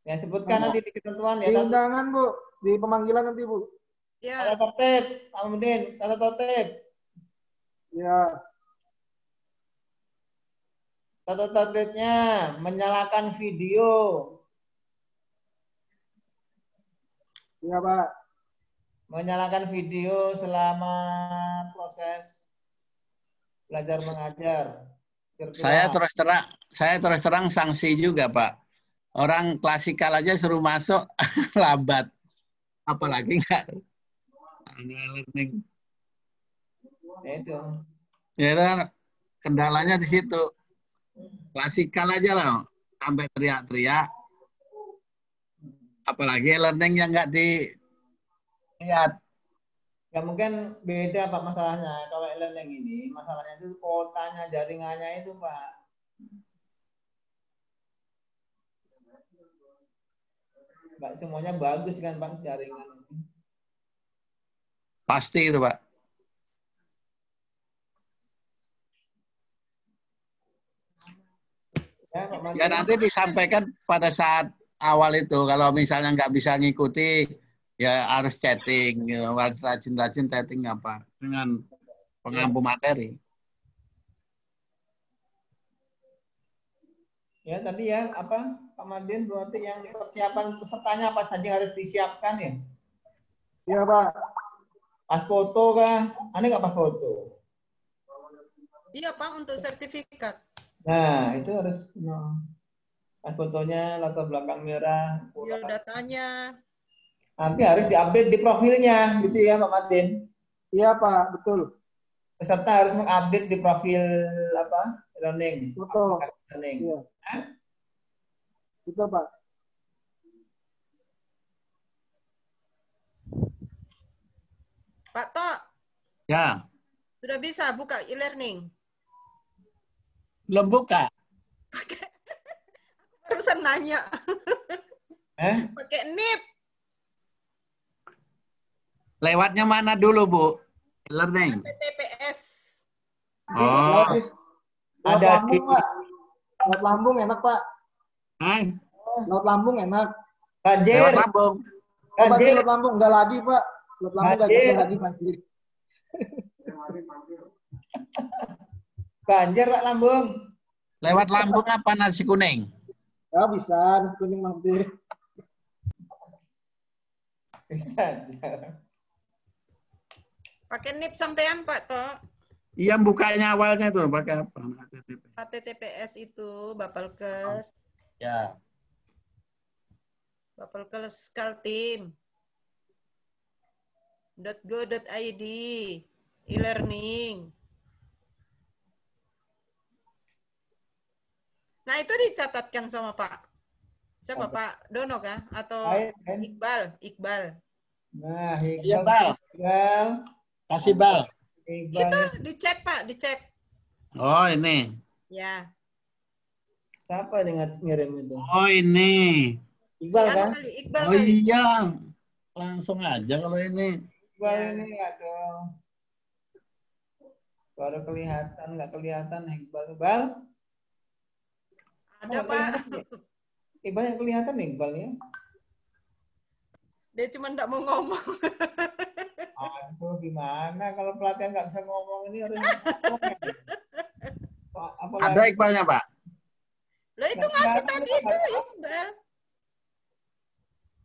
Ya sebutkan nanti di ketentuan ya. Di undangan Bu, di pemanggilan nanti Bu. Ya. Tata tertib, Amudin, tata tertib. Ya. Tata tertibnya menyalakan video. Iya Pak. Menyalakan video selama proses belajar mengajar. Saya terus terang sanksi juga Pak. Orang klasikal aja suruh masuk lambat. Apalagi nggak learning. Ya itu. Ya kan kendalanya di situ. Klasikal aja lah sampai teriak-teriak. Apalagi learning yang nggak dilihat. Ya mungkin beda Pak masalahnya. Kalau e-learning ini masalahnya itu kuotanya, jaringannya itu Pak. Nggak semuanya bagus kan Pak jaringan. Pasti itu Pak. Ya nanti disampaikan pada saat awal itu. Kalau misalnya nggak bisa ngikuti, ya harus chatting. Ya, rajin-rajin chatting apa dengan pengampu materi. Ya tadi ya apa Pak Madin berarti yang persiapan pesertanya apa saja harus disiapkan ya? Iya Pak. Pas foto kah? Aneh nggak pas foto? Iya Pak untuk sertifikat. Nah itu harus pas fotonya latar belakang merah. Biodatanya. Nanti harus diupdate di profilnya gitu ya Pak Madin. Iya Pak, betul. Peserta harus mengupdate di profil apa? Learning. Betul. Learning. Iya. Betul Pak. Pak Tok. Ya. Sudah bisa buka e-learning? Belum buka. Barusan nanya. Pakai NIP. Lewatnya mana dulu, Bu? E-learning. TPS. Oh. Ada lambung, Pak. Laut lambung enak, Pak. Hai. Laut lambung enak. Lewat lambung. Oh, banjir laut lambung. Enggak lagi, Pak. Laut lambung enggak lagi banjir. Banjir, Pak, lambung. Lewat lambung apa nasi kuning? Ya, bisa. Nasi kuning mampir. Bisa. Pakai NIP sampean, Pak Tok. Iya, bukanya awalnya tuh pakai apa? HTTPS itu Bapelkes. Ya. Bapelkes Kaltim. .go.id e-learning. Nah, itu dicatatkan sama Pak. Siapa Pak Dono kah? Atau Iqbal? Iqbal. Nah, Iya, Bal. Kasih Bal. Itu di chat Pak, di chat. Oh, ini. Ya. Siapa yang ngirim itu? Oh, ini. Iqbal kan? Iqbal oh kali. Iya. Langsung aja kalau ini. Iqbal ini aduh. Baru kelihatan, nggak kelihatan Iqbal. Ada Pak. Iqbal yang kelihatan Iqbal ya. Dia cuma nggak mau ngomong. Aduh, gimana kalau pelatihan nggak bisa ngomong ini harus Ada Iqbalnya, Pak? Lo itu ngasih tadi itu Iqbal.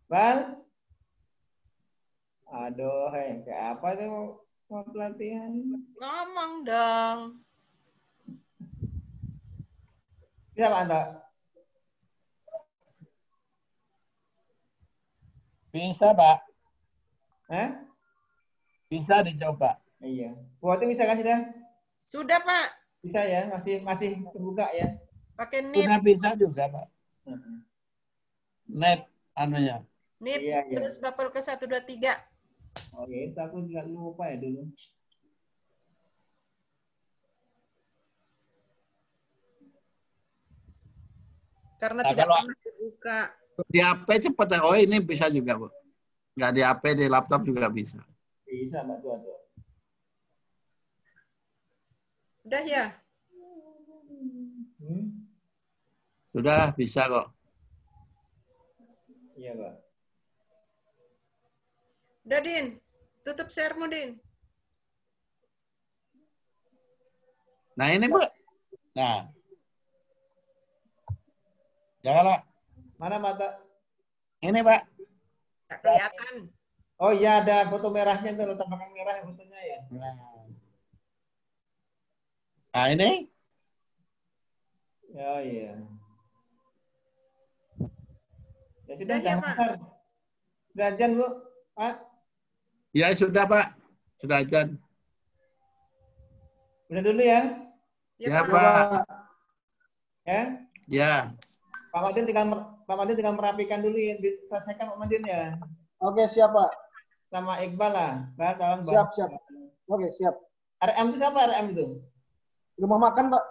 Bal? Aduh, kayak apa tuh mau pelatihan? Ngomong dong. Bisa Pak Anto? Bisa, Pak. Bisa dicoba. Iya. Buatnya bisa kasih dah? Sudah, Pak. Bisa ya, masih terbuka ya. Pakai NIP. Sudah bisa juga, Pak. NIP anunya. NIP Iya. terus Bapelkes 1 2 3. Oh gitu, aku juga lupa ya dulu. Karena Nah, tidak kalau pernah dibuka. di HP cepet ya. Oh, ini bisa juga, Bu. Nggak di HP, di laptop juga bisa. Bisa, Mbak Tuan. Udah ya? Sudah, bisa kok. Iya, Pak. Udah, Din. Tutup share-mu, Din. Nah, ini, Bu. Nah. Jangan, Pak. Mana mata? Ini, Pak. Nggak kelihatan. Oh iya, ada foto merahnya tuh, letak belakang merah fotonya ya. Nah, ini. Oh iya. Ya sudah, Udah ya, Pak. Sudah ajan, Bu. Pak. Ya, sudah, Pak. Sudah ajan. Udah dulu ya. Ya, Pak. Ya. Ya. Pak Madin tinggal merapikan dulu ya, diselesaikan Pak Madin ya. Oke, siap, Pak. Sama Iqbal lah. Tolong Siap. Oke, siap. RM itu siapa RM itu? Rumah makan, Pak.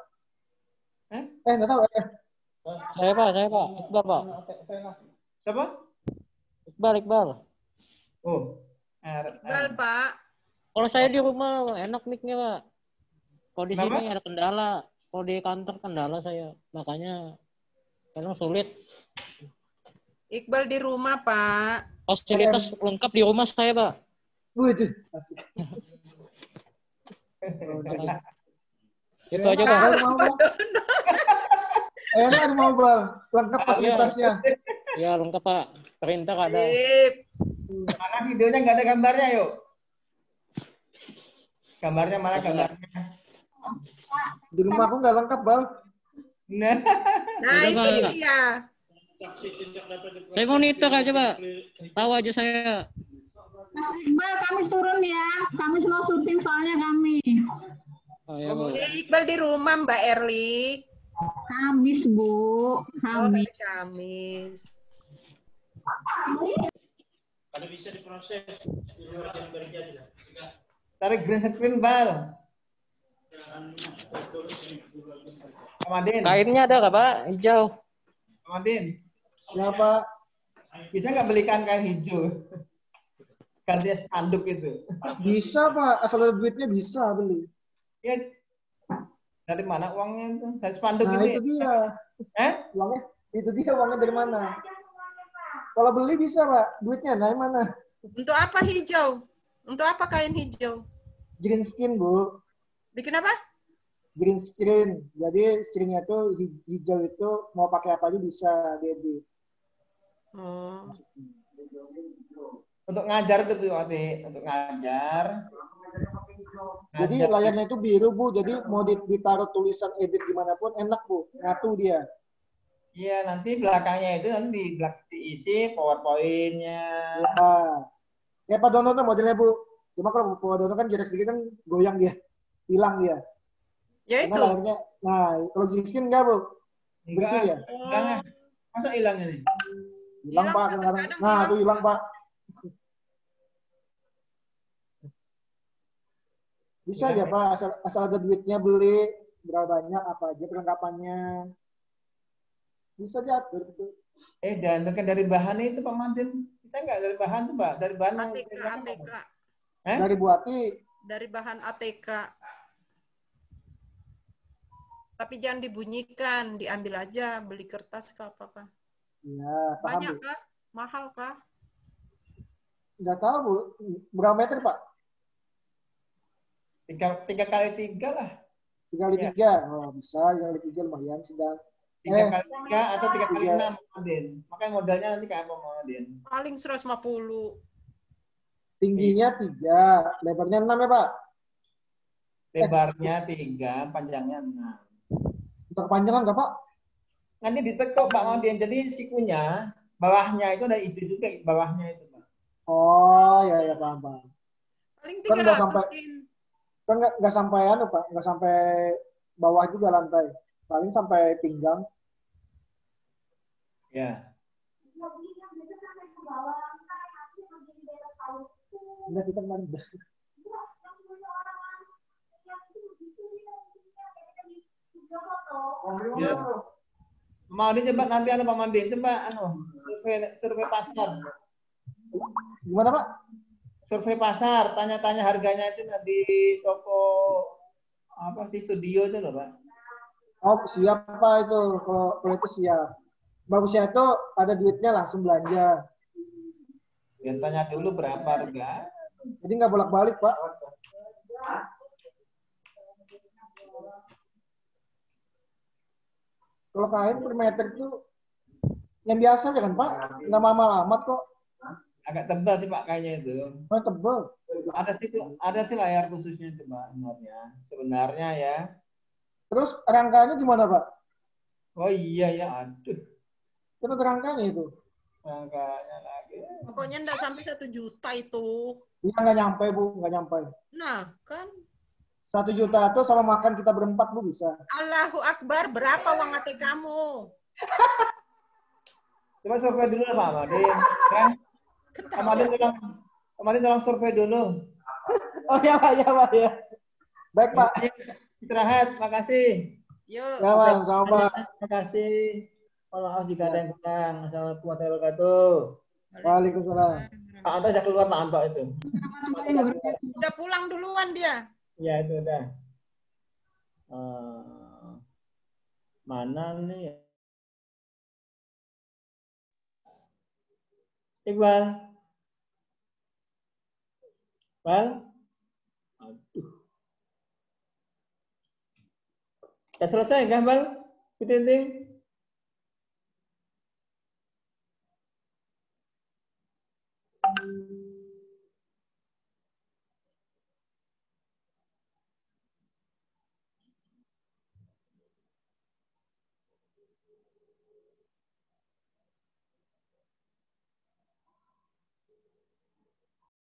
Nggak tahu. Saya Pak. Iqbal, Pak. Siapa? Iqbal. Oh. Iqbal, Pak. Kalau saya di rumah enak mic-nya, Pak. Kalau di Kenapa? sini ada kendala. Kalau di kantor kendala saya. Makanya kadang sulit. Iqbal di rumah, Pak. Fasilitas lengkap di rumah saya, Pak. Waduh. Itu aja, Pak. Enak mau, Bal. Lengkap fasilitasnya. Ya, lengkap, Pak. Perintah ada. Mana videonya nggak ada gambarnya, yuk. Gambarnya mana gambarnya? Di rumah aku nggak lengkap, Bal. Nah, itu Pak. dia. Saya monitor aja, Pak. Tahu aja saya. Mas Iqbal, Kamis turun ya. Kamis mau syuting soalnya kami. Oh, ya, Bu. Iqbal di rumah, Mbak Erli. Kamis, Bu. Kamis. Kamis. Kalau bisa diproses. Tarik green screen, Bal. Amadin. Kainnya ada nggak, Pak? Hijau. Amadin. Siapa? Bisa nggak belikan kain hijau? Ganti spanduk itu. Bisa, Pak. Asal ada duitnya bisa beli. Ya. Dari mana uangnya itu? Dari spanduk Nah, ini. itu dia. Uangnya, itu dia uangnya dari mana? Kalau beli bisa, Pak. Duitnya dari mana? Untuk apa hijau? Untuk apa kain hijau? Green screen, Bu. Bikin apa? Green screen. Jadi screen-nya itu hijau itu mau pakai apa aja bisa diedit. Oh. Untuk ngajar itu tuh, Adik. Untuk ngajar. Jadi layarnya itu biru, Bu. Jadi mau ditaruh tulisan edit gimana pun enak, Bu. Ngatu dia. Iya, nanti belakangnya itu nanti diisi PowerPoint-nya. Ya, Pak Dono tuh modelnya, Bu. Cuma kalau Pak Dono kan jarak sedikit kan goyang dia. Hilang dia. Ya karena itu. layarnya, nah, kalau green enggak, Bu. Bersih ya? Hilang. Masa hilang ini? Hilang, Pak. Kadang-kadang. Nah, itu hilang, Pak. Bisa aja, Pak. Asal ada duitnya beli berapa banyak, apa aja perlengkapannya. Bisa diatur itu. Dan dari bahan itu Pak Mantin, bisa nggak dari bahan tuh Mbak? Dari bahan ATK. Dari buati. Dari bahan ATK. Tapi jangan dibunyikan, diambil aja, beli kertas ke apa-apa. Iya, paham. Banyak kah? Mahal kah? Nggak tahu, Bu. Berapa meter, Pak? 3 kali 3 lah. 3 kali 3. Oh, bisa. 3 kali 3 lumayan sedang. 3 kali 3 atau 3 kali 6, Adin. Makanya modalnya nanti kayak apa, Adin? Paling 150. Tingginya 3, lebarnya 6 ya, Pak? Lebarnya 3, panjangnya 6. Untuk kepanjangan nggak, Pak? Nanti ditekuk, Pak Adin. Jadi sikunya, bawahnya itu ada hijau juga, bawahnya itu, Pak. Oh, ya, paham. Paling Kan nggak 300, sampai, kan nggak sampai Pak, nggak sampai bawah juga lantai. Paling sampai pinggang. Ya. Udah kita kemarin. Ya. Mau coba nanti Pak Mandin, coba survei pasar. Gimana, Pak? Survei pasar, tanya-tanya harganya itu di toko apa sih, studio itu loh, Pak. Oh, siap, Pak, itu. Kalau itu siap. Bagusnya itu ada duitnya langsung belanja. Ya, tanya dulu berapa harga. Jadi nggak bolak-balik, Pak. Kalau kain per meter itu yang biasa aja kan, Pak? Nggak mahal amat kok. Agak tebal sih, Pak, kayaknya itu. Oh, tebal. Ada sih layar khususnya itu, Pak, sebenarnya ya. Terus rangkanya gimana, Pak? Oh iya ya, aduh. Itu rangkanya itu. Rangkanya lagi. Pokoknya enggak sampai 1 juta itu. Iya, nggak nyampe, Bu. Nggak nyampe. Nah, kan. 1 juta itu sama makan kita berempat, Bu, bisa. Allahu Akbar, berapa uang ATK kamu? Coba survei dulu Pak Amadin. Kan? Amadin tolong survei dulu. Oh ya, Pak, ya, Pak, ya. Baik, Pak. Istirahat, makasih. Yuk. Ya, Pak, sama Pak. Terima kasih. Maaf jika ada yang kurang. Assalamualaikum warahmatullahi wabarakatuh. Waalaikumsalam. Pak Anto sudah keluar, Pak Anto itu. Udah pulang duluan dia. Iya, itu udah. Mana nih? Iqbal. Aduh. Udah selesai, Bal? Tinting.